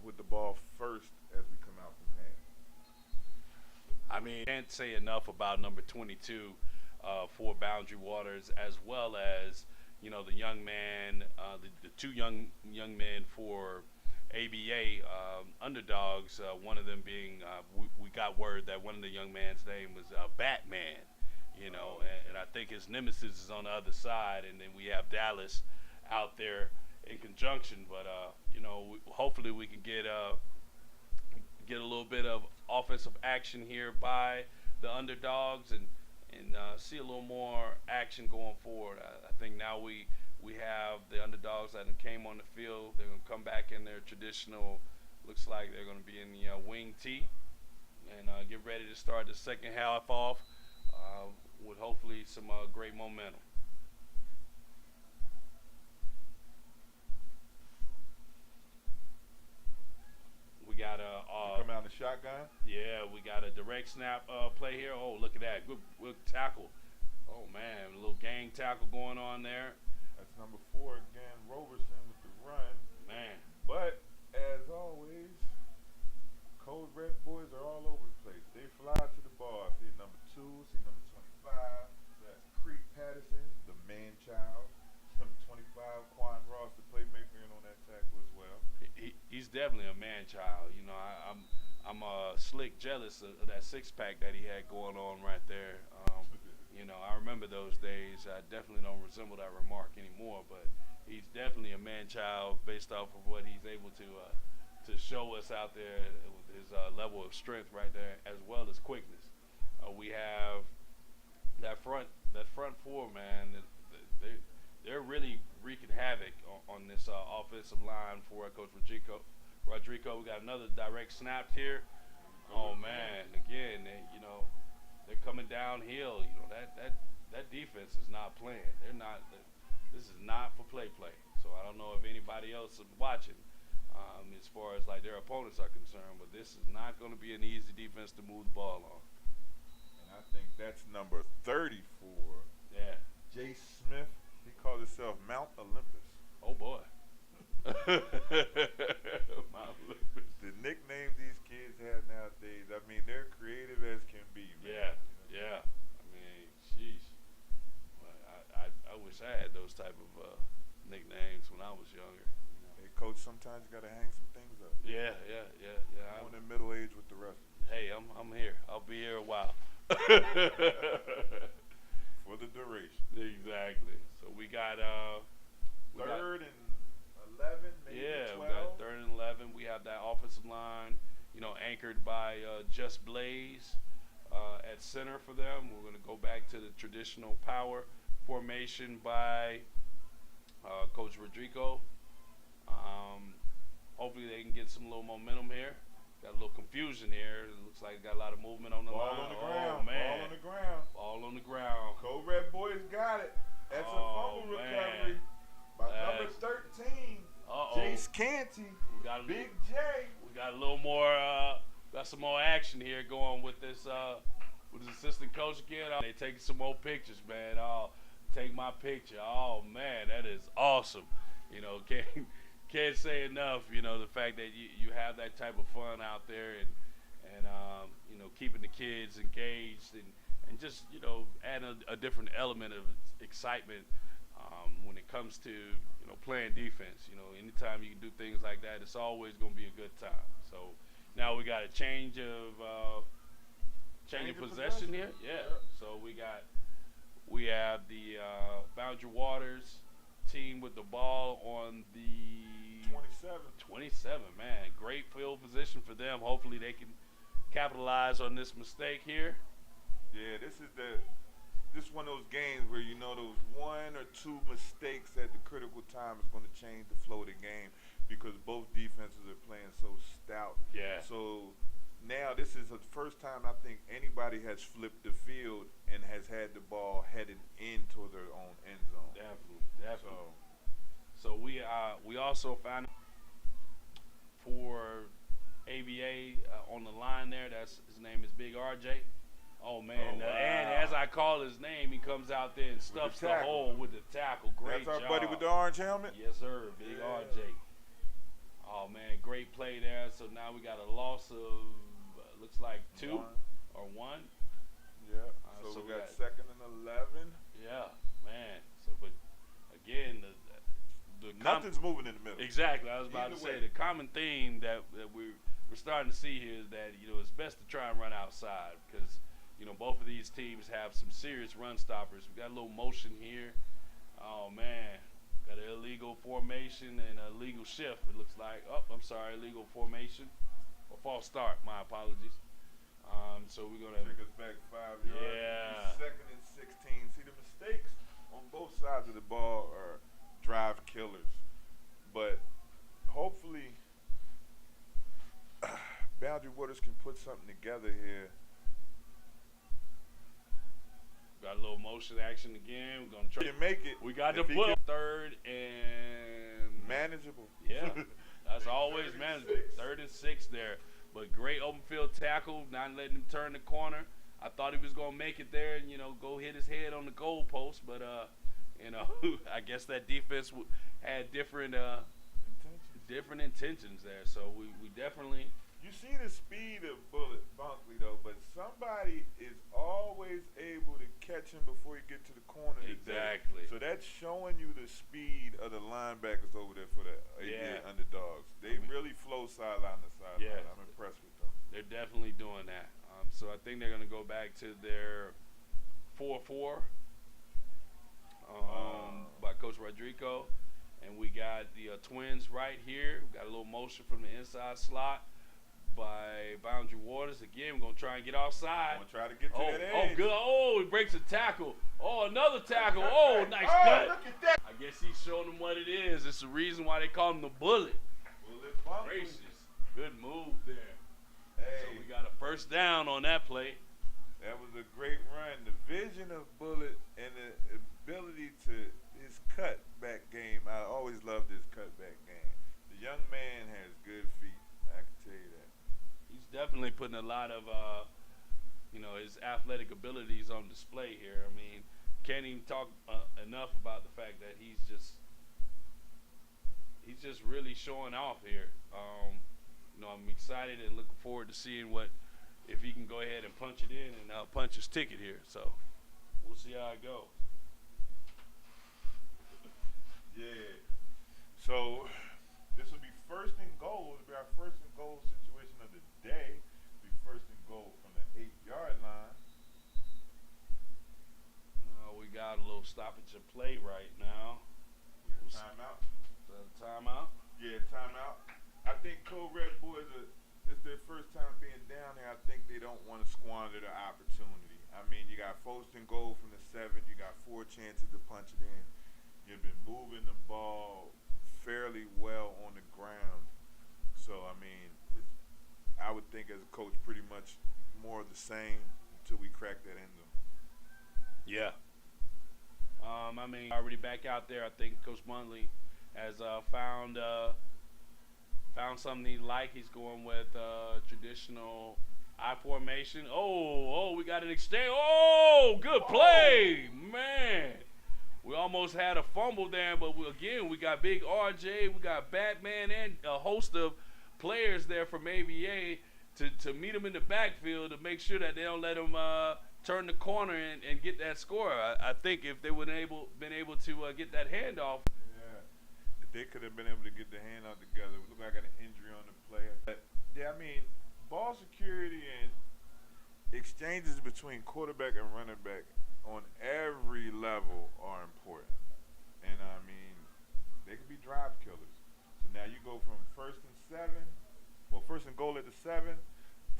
with the ball first as we come out from half. I mean, can't say enough about number 22 for Boundary Waters, as well as, you know, the young man, the two young men for ABA Underdogs. One of them being, we got word that one of the young man's name was Batman. You know, and I think his nemesis is on the other side, and then we have Dallas out there in conjunction. But you know, hopefully we can get a little bit of offensive action here by the Underdogs, and see a little more action going forward. I think now we have the Underdogs that came on the field. They're gonna come back in their traditional. Looks like they're gonna be in the wing tee, and get ready to start the second half off. With hopefully some great momentum. We got a come out in the shotgun. Yeah, we got a direct snap play here. Oh, look at that, good tackle. Oh man, a little gang tackle going on there. That's number 4 again, Roberson with the run. Man, but as always, Code Red Boys are all over the place. They fly to the ball. See number 2, see number 25. That's Creek Patterson, the man child. Number 25, Quan Ross, the playmaker, in on that tackle as well. he's definitely a man child. You know, I'm slick jealous of that six-pack that he had going on right there. I remember those days. I definitely don't resemble that remark anymore, but he's definitely a man-child based off of what he's able to show us out there with his level of strength right there, as well as quickness. We have that front four, man. They're really wreaking havoc on this offensive line for Coach Rodrigo. We got another direct snap here. Oh man, again, they're coming downhill. That defense is not playing. They're not. This is not for play. So I don't know if anybody else is watching, as far as like their opponents are concerned. But this is not going to be an easy defense to move the ball on. And I think that's number 34. Yeah. Jay Smith. He called himself Mount Olympus. Oh boy. Mount Olympus. The nicknames these kids have nowadays, I mean, they're creative as can be, man. Yeah. I mean, sheesh. I wish I had those type of nicknames when I was younger. Hey, Coach, sometimes you got to hang some things up. Yeah. I'm in middle age with the rest of us. Hey, I'm here. I'll be here a while. For the duration. Exactly. So we got third and 11, maybe 12. We got third and 11. We have that offensive line, anchored by Just Blaze at center for them. We're going to go back to the traditional power formation by Coach Rodrigo. Hopefully they can get some little momentum here. Got a little confusion here. It looks like got a lot of movement on the Ball line. on the ground. Oh, man. Ball on the ground. Ball on the ground. Code Red Boys got it. That's a fumble recovery by number 13, Jace Canty. Big J. We got a little more, got some more action here going with this, with his assistant coach again. They taking some more pictures, man. Take my picture. Oh, man, that is awesome. Can't say enough, the fact that you have that type of fun out there and keeping the kids engaged and just, adding a different element of excitement when it comes to, playing defense. Anytime you can do things like that, it's always going to be a good time. So now we got a change of possession here. Yeah. So we have the Boundary Waters team with the ball on the 27, man. Great field position for them. Hopefully they can capitalize on this mistake here. Yeah, this is one of those games where those one or two mistakes at the critical time is going to change the flow of the game because both defenses are playing so stout. Yeah. So now this is the first time I think anybody has flipped the field and has had the ball headed into their own end zone. Definitely. So we also found for ABA on the line there. His name is Big RJ. Oh man! Wow. And as I call his name, he comes out there and stuffs the hole with the tackle. Great job. That's our buddy with the orange helmet. Yes, sir. Big RJ. Oh man, great play there. So now we got a loss of looks like 2 or 1. Yeah. So we got second and 11. Yeah, man. So but again, nothing's moving in the middle. Exactly. I was about to say the common theme that we're starting to see here is that it's best to try and run outside because both of these teams have some serious run stoppers. We got a little motion here. Oh man, got an illegal formation and an illegal shift. It looks like. Oh, I'm sorry, illegal formation or false start. My apologies. So we're gonna take us back 5 yards. Yeah. Second and 16. See the mistakes on both sides of the ball are drive killers, but hopefully Boundary Waters can put something together here. Got a little motion action again. We're gonna try to make it. We got to put third and manageable. Yeah, that's always manageable. 3rd and 6 there, but great open field tackle, not letting him turn the corner. I thought he was gonna make it there and go hit his head on the goal post, but I guess that defense had different intentions there. So we definitely. You see the speed of Bunkley though, but somebody is always able to catch him before he get to the corner. Exactly. So that's showing you the speed of the linebackers over there for the underdogs. They really flow sideline to sideline. Yeah. I'm impressed with them. They're think they're going to go back to their 4-4 by Coach Rodrigo. And we got the Twins right here. We got a little motion from the inside slot by Boundary Waters. Again, we're going to try and get offside. Going to try to get to that edge. Oh, good. Oh, he breaks a tackle. Oh, another tackle. Oh, nice cut. Look at that. I guess he's showing them what it is. It's the reason why they call him the Bullet. Bullet bump. Gracious. Good move there. Hey. So we got a first down on that play. That was a great run. The vision of Bullet and the ability to his cutback game. I always loved his cutback game. The young man has good feet. I can tell you that. He's definitely putting a lot of, his athletic abilities on display here. I mean, can't even talk enough about the fact that he's just really showing off here. I'm excited and looking forward to seeing if he can go ahead and punch it in and punch his ticket here. So we'll see how it goes. Yeah. So this will be first and goal. It'll be our first and goal situation of the day. It'll be first and goal from the 8-yard line. We got a little stoppage of play right now. Timeout. Timeout? Yeah, timeout. I think Code Red Boys, it's their first time being down here. I think they don't want to squander the opportunity. I mean, you got first and goal from the 7. You got 4 chances to punch it in. You've been moving the ball fairly well on the ground. So, I mean, I would think as a coach pretty much more of the same until we crack that end zone. Yeah. Already back out there. I think Coach Mundley has found something he like. He's going with traditional I formation. Oh, we got an extend. Oh, good play, man. We almost had a fumble there, but we got big RJ, we got Batman, and a host of players there from ABA to meet him in the backfield to make sure that they don't let him turn the corner and get that score. I think if they would been able to get that handoff. Yeah, if they could have been able to get the handoff together. It looked like I got an injury on the play. But, yeah, I mean, ball security and exchanges between quarterback and running back on every level are important. And, I mean, they could be drive killers. So now you go from first and goal at the 7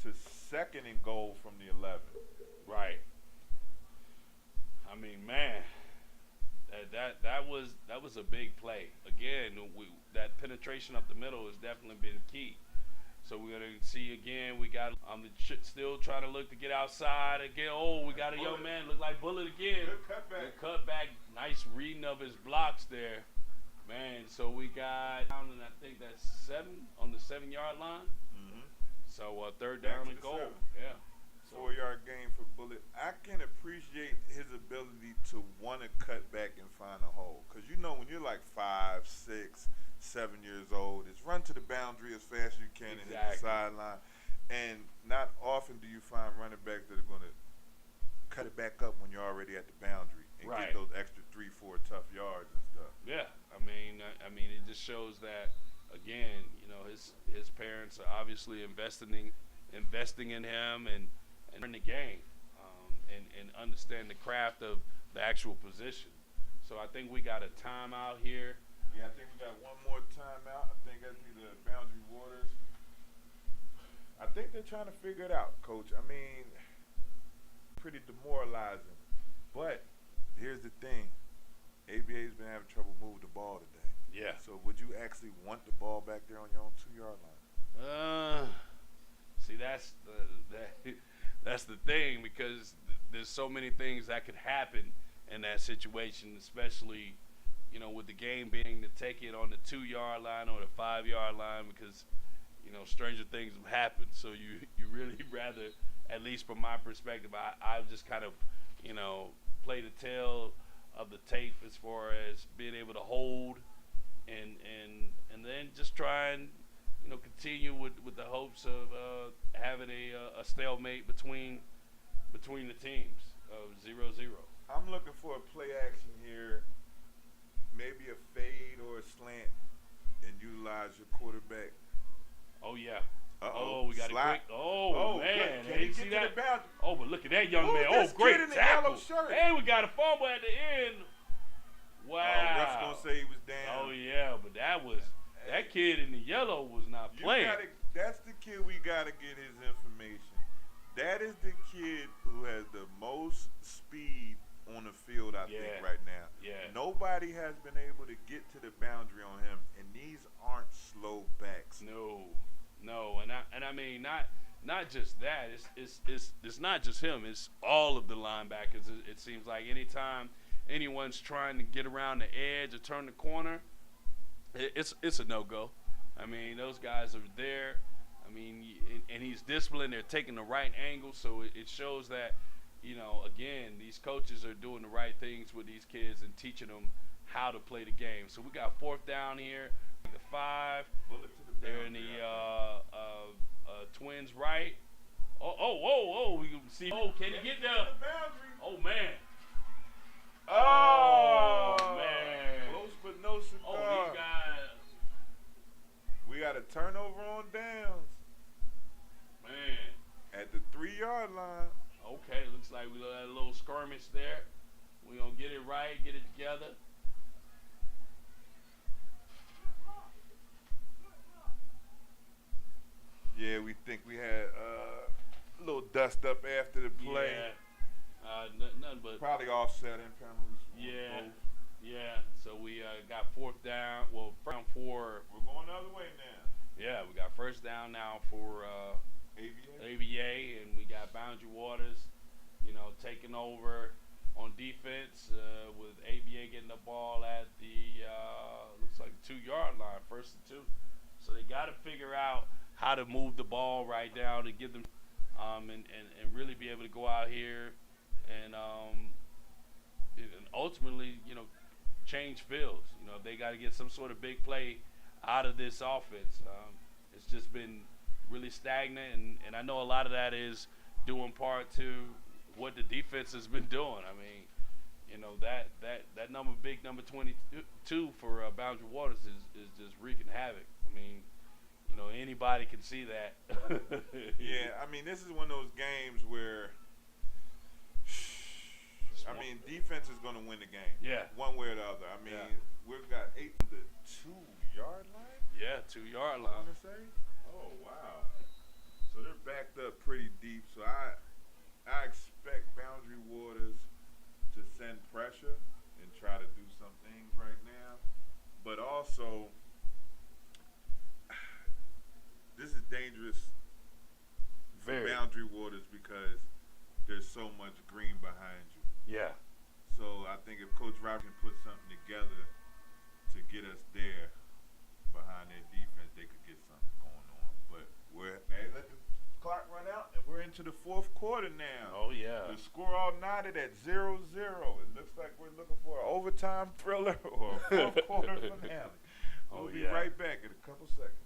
to second and goal from the 11. Right. I mean, man, that was a big play. Again, that penetration up the middle has definitely been key. So we're gonna see again. We got still trying to look to get outside again. Oh, we got a young man look like Bullet again. Good cutback. Nice reading of his blocks there, man. So we got down, and I think that's 7 on the 7-yard line. Mm-hmm. So third down and goal. 7. Yeah. 4-yard gain for Bullet. I can appreciate his ability to want to cut back and find a hole. Because when you're like 5, 6, 7 years old, it's run to the boundary as fast as you can and hit the sideline. And not often do you find running backs that are going to cut it back up when you're already at the boundary and get those extra 3, 4 tough yards and stuff. Yeah, I mean, it just shows that again, his parents are obviously investing in him and in the game, and understand the craft of the actual position. So I think we got a timeout here. Yeah, I think we got one more timeout. I think that'd be the Boundary Waters. I think they're trying to figure it out, Coach. I mean, pretty demoralizing. But here's the thing. ABA's been having trouble moving the ball today. Yeah. So would you actually want the ball back there on your own 2-yard line? See, that's the thing, because there's so many things that could happen in that situation, especially, with the game being to take it on the 2-yard line or the 5-yard line, because, stranger things have happened. So you really rather, at least from my perspective, I just kind of, play the tail of the tape as far as being able to hold and then just try and, continue with the hopes of having a stalemate between the teams of 0-0. I'm looking for a play action here, maybe a fade or a slant, and utilize your quarterback. Oh, yeah. We got a quick. Oh, Oh, man. good. Can he see get that? to the boundary? Oh, but look at that young Who's man. this Oh, great kid in the tackle. yellow shirt? And we got a fumble at the end. Wow. Oh, ref's gonna say he was down. Oh yeah, but that kid in the yellow was not playing. That's the kid we gotta get his information. That is the kid who has the most speed on the field, I think, right now. Yeah. Nobody has been able to get to the boundary on him, and these aren't slow backs. No, and I mean not just that. It's not just him. It's all of the linebackers. It seems like anytime anyone's trying to get around the edge or turn the corner, it's a no-go. I mean, those guys are there. I mean, and he's disciplined. They're taking the right angle, so it shows that, again, these coaches are doing the right things with these kids and teaching them how to play the game. So we got 4th down here, the 5. They're in the Twins right. Oh, we can see. Oh, can he get there? Oh, man. Oh, man. Close but no cigar. Oh, We got a turnover on downs. Man. At the 3-yard line. Okay, looks like we had a little skirmish there. We're going to get it right, get it together. Yeah, we think we had a little dust up after the play. Yeah. Nothing but. Probably offsetting penalties. Yeah. So we got 4th down. Well, round 4. We're going the other way now. Yeah, we got 1st down now for ABA, and we got Boundary Waters, taking over on defense with ABA getting the ball at the looks like 2-yard line, 1st and 2. So they got to figure out how to move the ball right down to give them and really be able to go out here and ultimately, change fields. They got to get some sort of big play out of this offense. It's just been really stagnant, and I know a lot of that is due in part to what the defense has been doing. I mean, that big number 22 for Boundary Waters is just wreaking havoc. I mean, anybody can see that. Yeah, I mean, this is one of those games where, defense is going to win the game. Yeah. One way or the other. I mean, we've got 8 on the 2-yard line? Yeah, 2-yard I line. want to say. Oh, wow. So they're backed up pretty deep. So I expect Boundary Waters to send pressure and try to do some things right now. But also, this is dangerous for Boundary Waters because there's so much green behind you. Yeah. So I think if Coach Rob can put something together to get us there behind their defense, they could get something going on. But let the clock run out, and we're into the 4th quarter now. Oh, yeah. The score all knotted at 0-0. It looks like we're looking for an overtime thriller or a 4th quarter finale. We'll be right back in a couple seconds.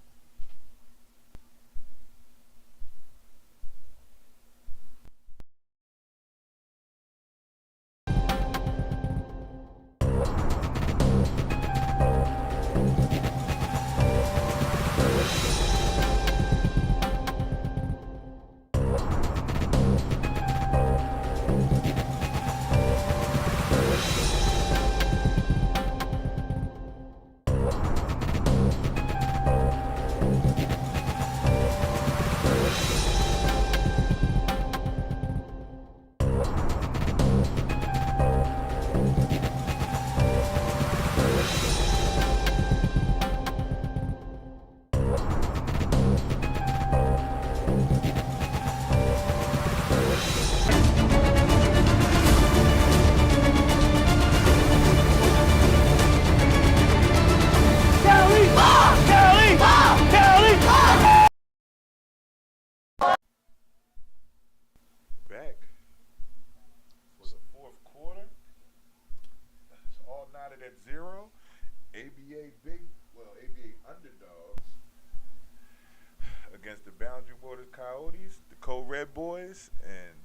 Red Boys, and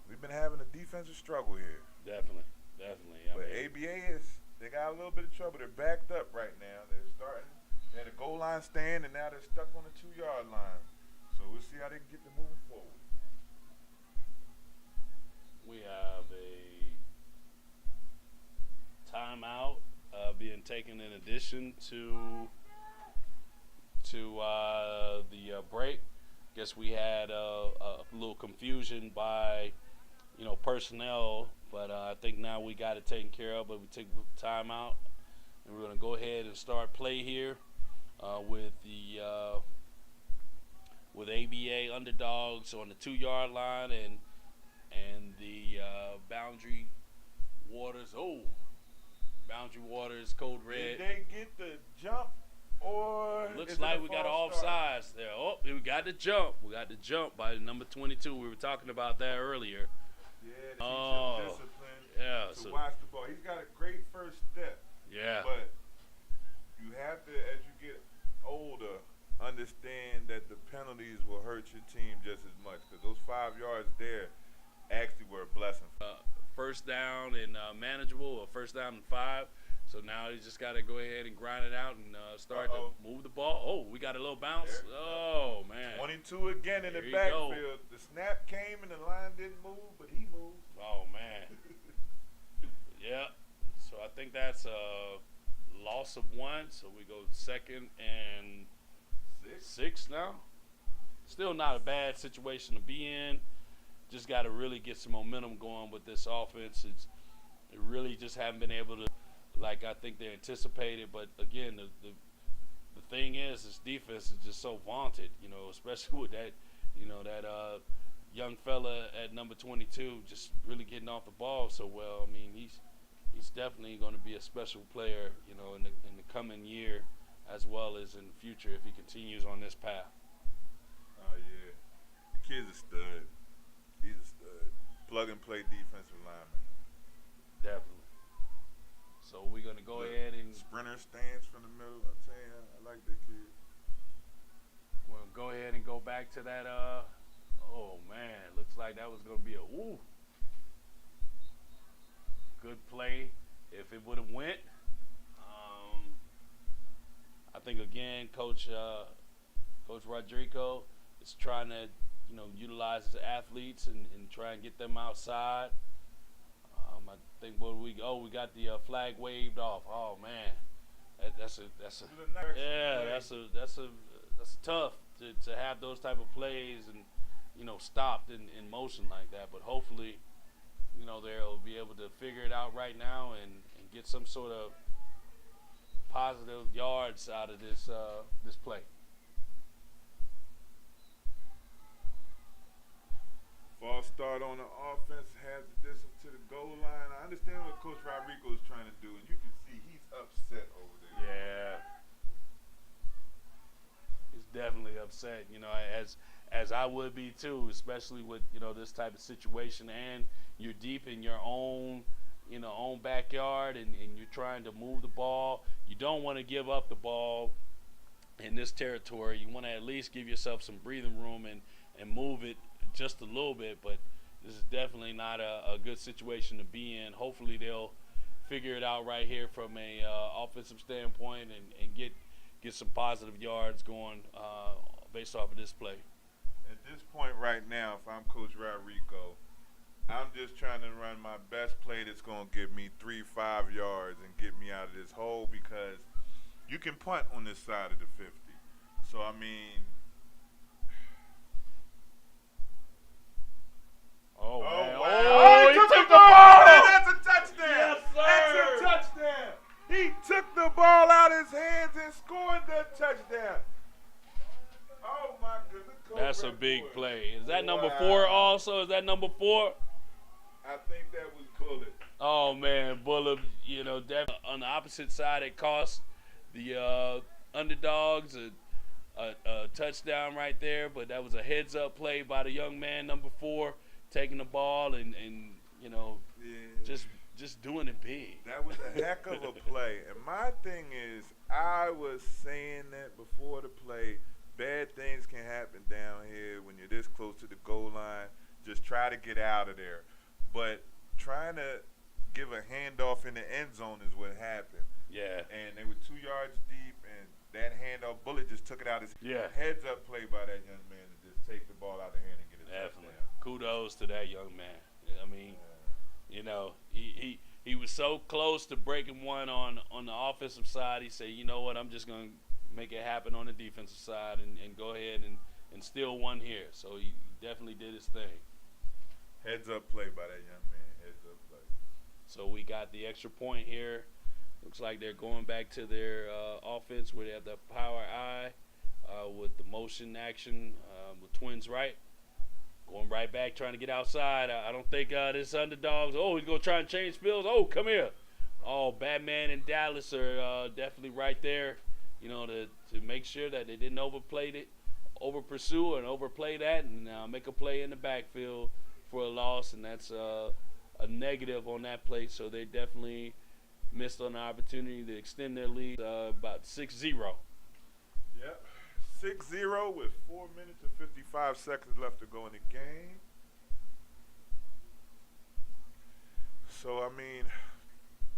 we've been having a defensive struggle here. Definitely. But ABA they got a little bit of trouble. They're backed up right now. They had a goal line stand, and now they're stuck on the 2-yard line. So we'll see see how they can get to moving forward. We have a timeout being taken in addition to the break. Guess we had a little confusion by personnel, but I think now we got it taken care of. But we take the timeout, and we're going to go ahead and start play here with ABA underdogs on the 2-yard line and the Boundary Waters. Oh, Boundary Waters code red. Did they get the jump, or looks like we got offsides there? Oh, we got the jump. We got the jump by number 22. We were talking about that earlier. Yeah, the discipline to watch the ball. He's got a great first step. Yeah. But you have to, as you get older, understand that the penalties will hurt your team just as much, because those 5 yards there actually were a blessing. First down and manageable, or first down and 5. So now you just got to go ahead and grind it out and start to move the ball. Oh, we got a little bounce. Oh, man. 22 again in the backfield. The snap came and the line didn't move, but he moved. Oh, man. Yeah. So I think that's a loss of 1. So we go 2nd and 6 now. Still not a bad situation to be in. Just got to really get some momentum going with this offense. It really just haven't been able to, like I think they anticipated. But again, the thing is, this defense is just so vaunted, especially with that, that young fella at number 22 just really getting off the ball so well. I mean, he's definitely going to be a special player, in the coming year, as well as in the future if he continues on this path. Oh yeah, the kid's a stud. He's a stud. Plug and play defensive lineman. Definitely. So we're gonna go ahead and sprinter stance from the middle. I tell you, I like that kid. We'll go ahead and go back to that. Oh man, looks like that was gonna be a good play if it would have went. I think again, Coach Rodrigo is trying to utilize his athletes and try and get them outside. I think we got the flag waved off. Oh man, that's tough to have those type of plays and stopped in motion like that. But hopefully, they'll be able to figure it out right now and get some sort of positive yards out of this play. False start on the offense, has the distance to the goal line. I understand what Coach Rodrigo is trying to do, and you can see he's upset over there. Yeah. He's definitely upset, as I would be too, especially with, this type of situation, and you're deep in your own, own backyard, and you're trying to move the ball. You don't want to give up the ball in this territory. You want to at least give yourself some breathing room and move it just a little bit, but this is definitely not a good situation to be in. Hopefully they'll figure it out right here from a offensive standpoint and get some positive yards going based off of this play. At this point right now, if I'm Coach Rodrigo, I'm just trying to run my best play that's going to give me 3-5 yards and get me out of this hole, because you can punt on this side of the 50. So, I mean, he took the ball! That's a touchdown! Yes, sir! That's a touchdown! He took the ball out of his hands and scored the touchdown. Oh, my goodness. That's a big play. Is that number 4 also? Is that number 4? I think that was Bullet. Oh, man, Bullet, on the opposite side, it cost the underdogs a touchdown right there, but that was a heads-up play by the young man, number 4, taking the ball and just doing it big. That was a heck of a play. And my thing is, I was saying that before the play, bad things can happen down here when you're this close to the goal line. Just try to get out of there. But trying to give a handoff in the end zone is what happened. Yeah. And they were 2 yards deep, and that handoff, Bullet just took it out. His heads-up play by that young man to just take the kudos to that young man. I mean, you know, he was so close to breaking one on the offensive side. He said, you know what, I'm just going to make it happen on the defensive side and go ahead and steal one here. So he definitely did his thing. Heads up play by that young man. Heads up play. So we got the extra point here. Looks like they're going back to their offense where they have the power I with the motion action with Twins right. Going right back, trying to get outside. I don't think this underdogs. Oh, he's going to try and change fields. Oh, come here. Oh, Batman and Dallas are definitely right there, you know, to make sure that they didn't over pursue and overplay that and make a play in the backfield for a loss. And that's a negative on that play. So they definitely missed on the opportunity to extend their lead about 6-0. Yep. 6-0 with 4 minutes and 55 seconds left to go in the game. So, I mean,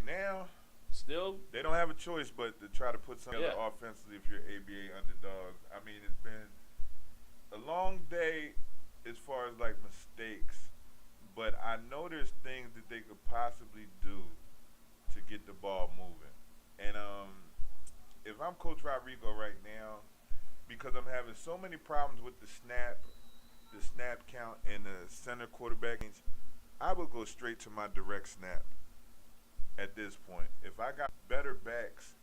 now still they don't have a choice but to try to put something offensively if you're ABA underdogs. I mean, it's been a long day as far as, like, mistakes. But I know there's things that they could possibly do to get the ball moving. And if I'm Coach Rodrigo right now, because I'm having so many problems with the snap count, and the center quarterback, I would go straight to my direct snap at this point. If I got better backs,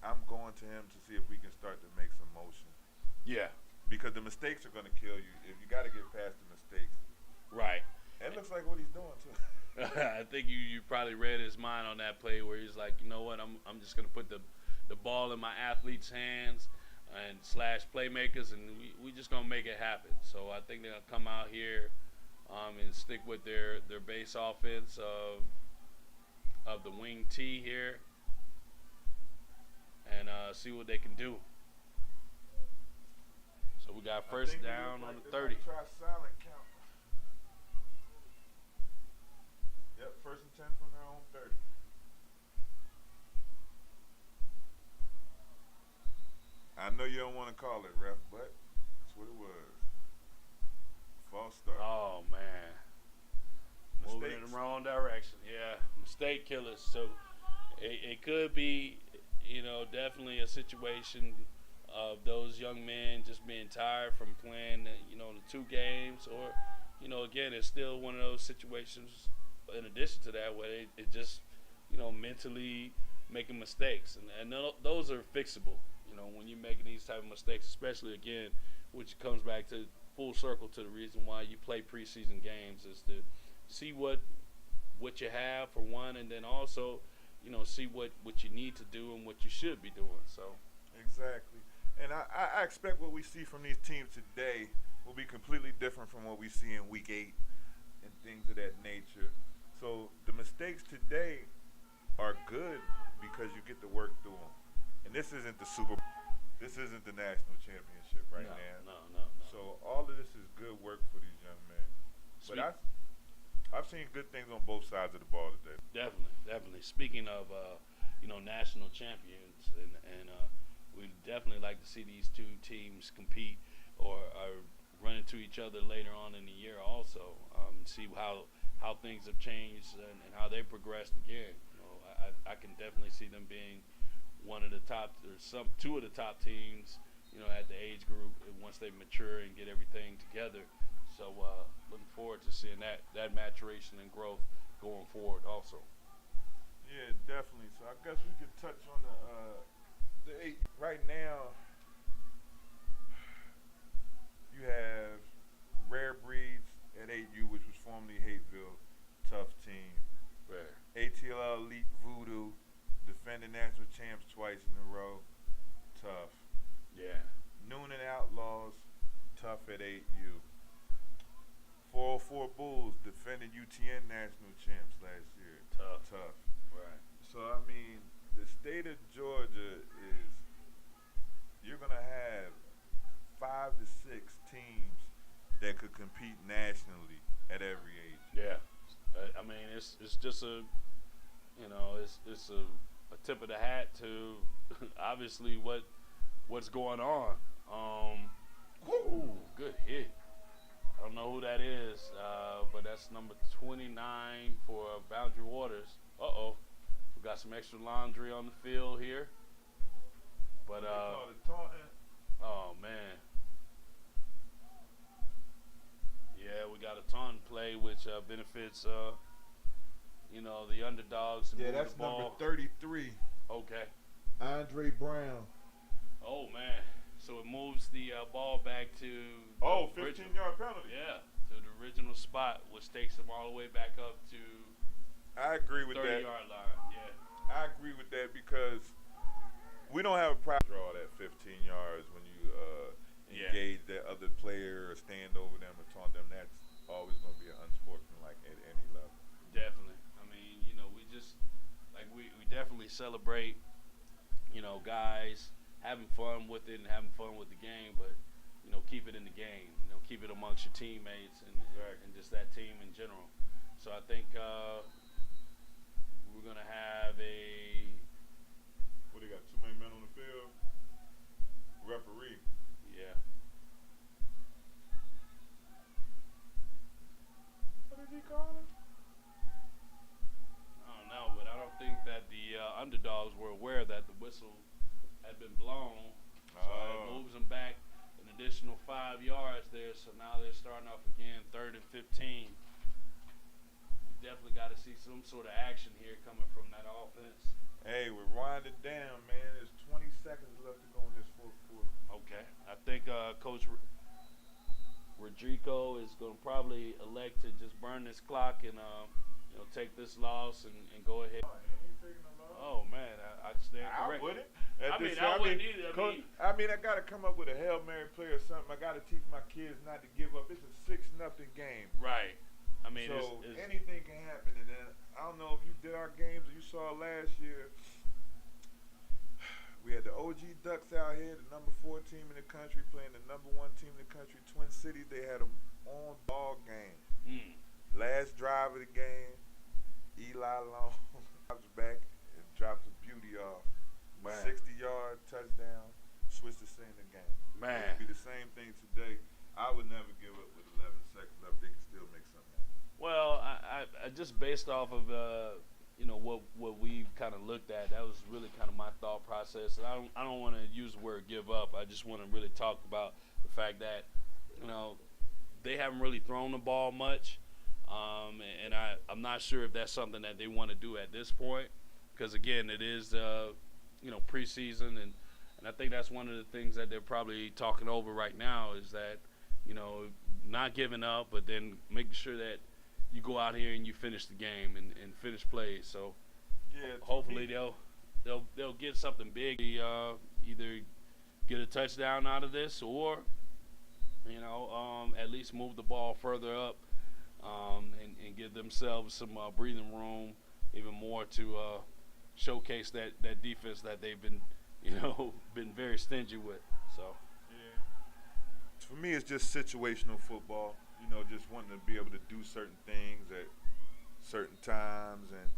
I'm going to him to see if we can start to make some motion. Yeah. Because the mistakes are going to kill you. If you got to get past the mistakes. Right. It looks like what he's doing, too. I think you probably read his mind on that play where he's like, you know what, I'm just going to put the ball in my athletes' hands and / playmakers, and we just going to make it happen. So I think they're going to come out here and stick with their base offense of the wing T here and see what they can do. So we got first down on the 30. Try silent count. Yep, first and 10 from their own 30. I know you don't want to call it, ref, but that's what it was. False start. Oh, man. Moving in the wrong direction. Yeah, mistake killers. So it could be, you know, definitely a situation of those young men just being tired from playing, you know, the 2 games. Or, you know, again, it's still one of those situations in addition to that where they just, you know, mentally making mistakes. And those are fixable. You know, when you're making these type of mistakes, especially, again, which comes back to full circle to the reason why you play preseason games, is to see what you have for one, and then also, you know, see what you need to do and what you should be doing. So exactly. And I expect what we see from these teams today will be completely different from what we see in Week 8 and things of that nature. So the mistakes today are good because you get to work through them. And this isn't the Super Bowl. This isn't the national championship right now. No. So all of this is good work for these young men. But I've seen good things on both sides of the ball today. Definitely. Speaking of, you know, national champions, and we definitely like to see these 2 teams compete or run into each other later on in the year also, see how things have changed and how they progressed again. You know, I can definitely see them being one of the top, or 2 of the top teams, you know, at the age group once they mature and get everything together. So looking forward to seeing that maturation and growth going forward also. Yeah, definitely. So I guess we can touch on the 8. Right now, you have Rare Breeds at 8U, which was formerly Hateville, tough team. Rare. ATL Elite Voodoo, defending national champs twice in a row, tough. Yeah. Noonan Outlaws, tough at 8U. 404 Bulls, defending UTN national champs last year, tough. Right. So, I mean, the state of Georgia is, you're going to have 5 to 6 teams that could compete nationally at every age. Yeah. I mean, it's just a, you know, it's a tip of the hat to obviously what's going on. Ooh, good hit. I don't know who that is. is, but that's number 29 for Boundary Waters. Uh-oh. We got some extra laundry on the field here. But, They call it taunting. oh, man. Yeah, we got a taunt play, which benefits, the underdogs. To Yeah, move that's the ball. number 33. Okay. Andre Brown. Oh, man. So it moves the ball back to the 15-yard penalty. Yeah, to the original spot, which takes them all the way back up to I agree with 30-yard line. Yeah. I agree with that because we don't have a problem draw that 15 yards when you engage that other player or stand over them or taunt them. That's always going to be an unsportsmanlike at any level. Definitely. I mean, we just we definitely celebrate, guys having fun with it and having fun with the game, but keep it in the game. Keep it amongst your teammates and just that team in general. So I think we're gonna have a. What, they got too many men on the field? Referee. Yeah. What did he call him? I don't know, but I don't think that the underdogs were aware that the whistle had been blown. So it moves them back an additional 5 yards there. So now they're starting off again, 3rd and 15. You definitely got to see some sort of action here coming from that offense. Hey, we're winding down, man. There's 20 seconds left to go in this fourth quarter. Okay. I think Coach Rodrigo is going to probably elect to just burn this clock and take this loss and go ahead. Oh, man, I stand corrected. I wouldn't. I wouldn't either. Coach, I got to come up with a Hail Mary play or something. I got to teach my kids not to give up. It's a 6-0 game. Right. I mean, so it's anything can happen. And then I don't know if you did our games or you saw last year. We had the OG Ducks out here, the number 4 team in the country, playing the number 1 team in the country, Twin Cities. They had them on ball game. Last drive of the game, Eli Long drops back and drops a beauty off. 60-yard touchdown, switch the scene of the game. Man. It would be the same thing today. I would never give up with 11 seconds left. They can still make something happen. Well, I just based off of what we kind of looked at, that was really kind of my thought process. And I don't want to use the word give up. I just want to really talk about the fact that they haven't really thrown the ball much, and I'm not sure if that's something that they want to do at this point, because again, it is preseason, and I think that's one of the things that they're probably talking over right now is that not giving up, but then making sure that you go out here and you finish the game and finish plays. So hopefully they'll get something big, either get a touchdown out of this or at least move the ball further up and give themselves some breathing room even more to showcase that defense that they've been been very stingy with. So for me, it's just situational football. Just wanting to be able to do certain things at certain times, and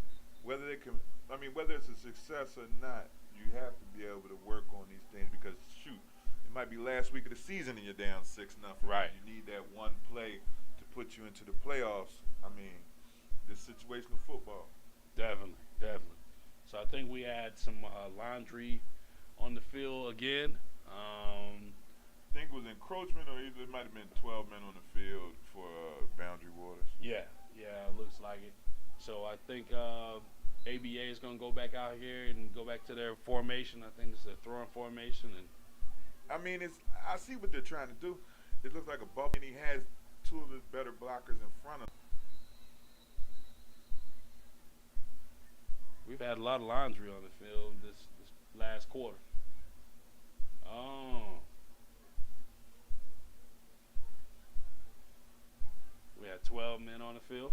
whether it's a success or not, you have to be able to work on these things because it might be last week of the season and you're down 6-0. Right. You need that one play to put you into the playoffs. I mean, this situational football. Definitely. So I think we had some laundry on the field again. I think it was encroachment, or either it might have been 12 men on the field for Boundary Waters. Yeah, it looks like it. So I think ABA is going to go back out here and go back to their formation. I think it's a throwing formation. And I mean, I see what they're trying to do. It looks like a bubble, and he has 2 of his better blockers in front of him. We've had a lot of laundry on the field this last quarter. Oh. We had 12 men on the field.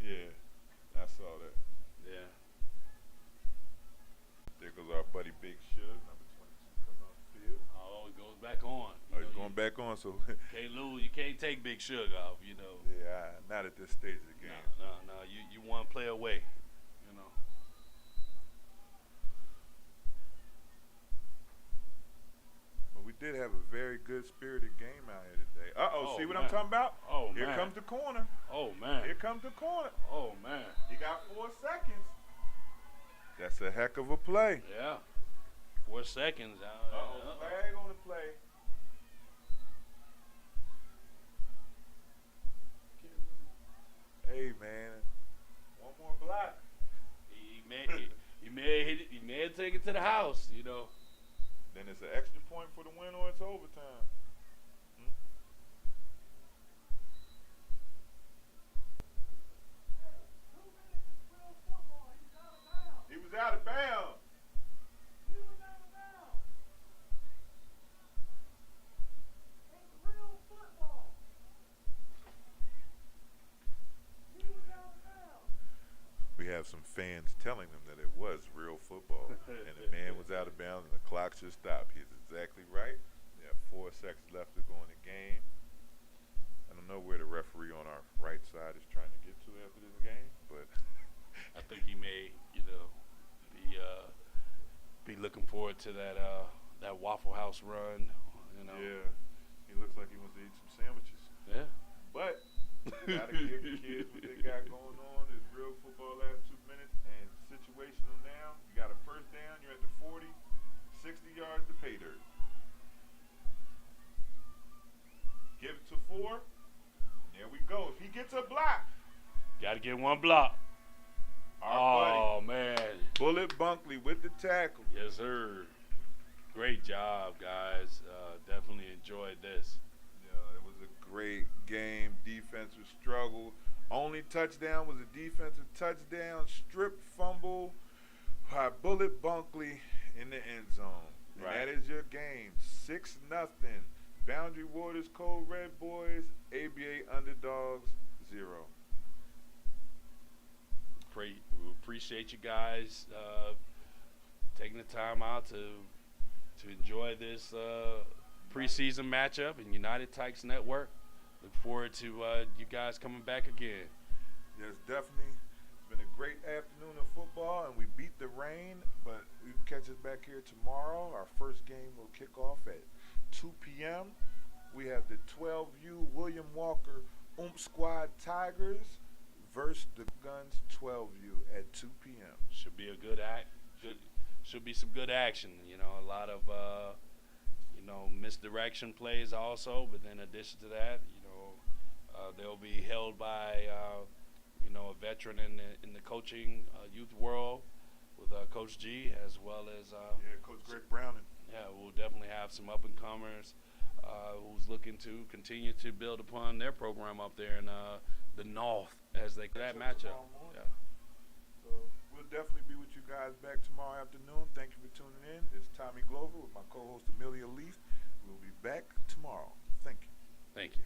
Yeah, I saw that. Yeah. There goes our buddy Big Shug, number 22, coming off the field. Oh, it goes back on. He's going back on, so. Can't lose. You can't take Big Shug off, Yeah, not at this stage of the game. No. You one play away, But we did have a very good spirited game out here today. Oh, see what man. I'm talking about? Oh, Here man. comes the corner. Oh, man. Here comes the corner. Oh, man. He got 4 seconds. That's a heck of a play. Yeah. 4 seconds. Flag on the play. Hey, man. One more block. He may have taken it to the house, you know. Then it's an extra point for the win or it's overtime. He was out of bounds. We have some fans telling him that it was real football, and the man was out of bounds, and the clock should stop. He's exactly right. We have 4 seconds left to go in the game. I don't know where the referee on our right side is trying to get to after this game, but I think he may, be looking forward to that Waffle House run, you know. yeah, he looks like he wants to eat some sandwiches. Yeah. But gotta give the kids what they got going on. It's real football last 2 minutes and situational now. You got a first down, you're at the 40, 60 yards to pay dirt. Give it to 4. There we go. If he gets a block. Got to get one block. Our buddy, man. Bullet Bunkley with the tackle. Yes, sir. Great job, guys. Definitely enjoyed this. Yeah, it was a great game. Defensive struggle. Only touchdown was a defensive touchdown. Strip fumble by Bullet Bunkley in the end zone. And Right. that is your game. 6-0. Boundary Waters Code Red Boys. ABA Underdogs 0. We appreciate you guys taking the time out to enjoy this preseason matchup in United Tykes Network. Look forward to you guys coming back again. Yes, definitely. It's been a great afternoon of football, and we beat the rain, but you can catch us back here tomorrow. Our first game will kick off at 2 p.m. We have the 12U William Walker Squad Tigers versus the Guns 12U at 2 p.m. Should be a good should be some good action. You know, a lot of misdirection plays also. But in addition to that, they'll be held by a veteran in the coaching youth world with Coach G, as well as Coach Greg Browning. Yeah, we'll definitely have some up and comers who's looking to continue to build upon their program up there in the North as they that matchup. Yeah. So we'll definitely be with you guys back tomorrow afternoon. Thank you for tuning in. It's Tommy Glover with my co-host Amelia Leaf. We'll be back tomorrow. Thank you. Thank you.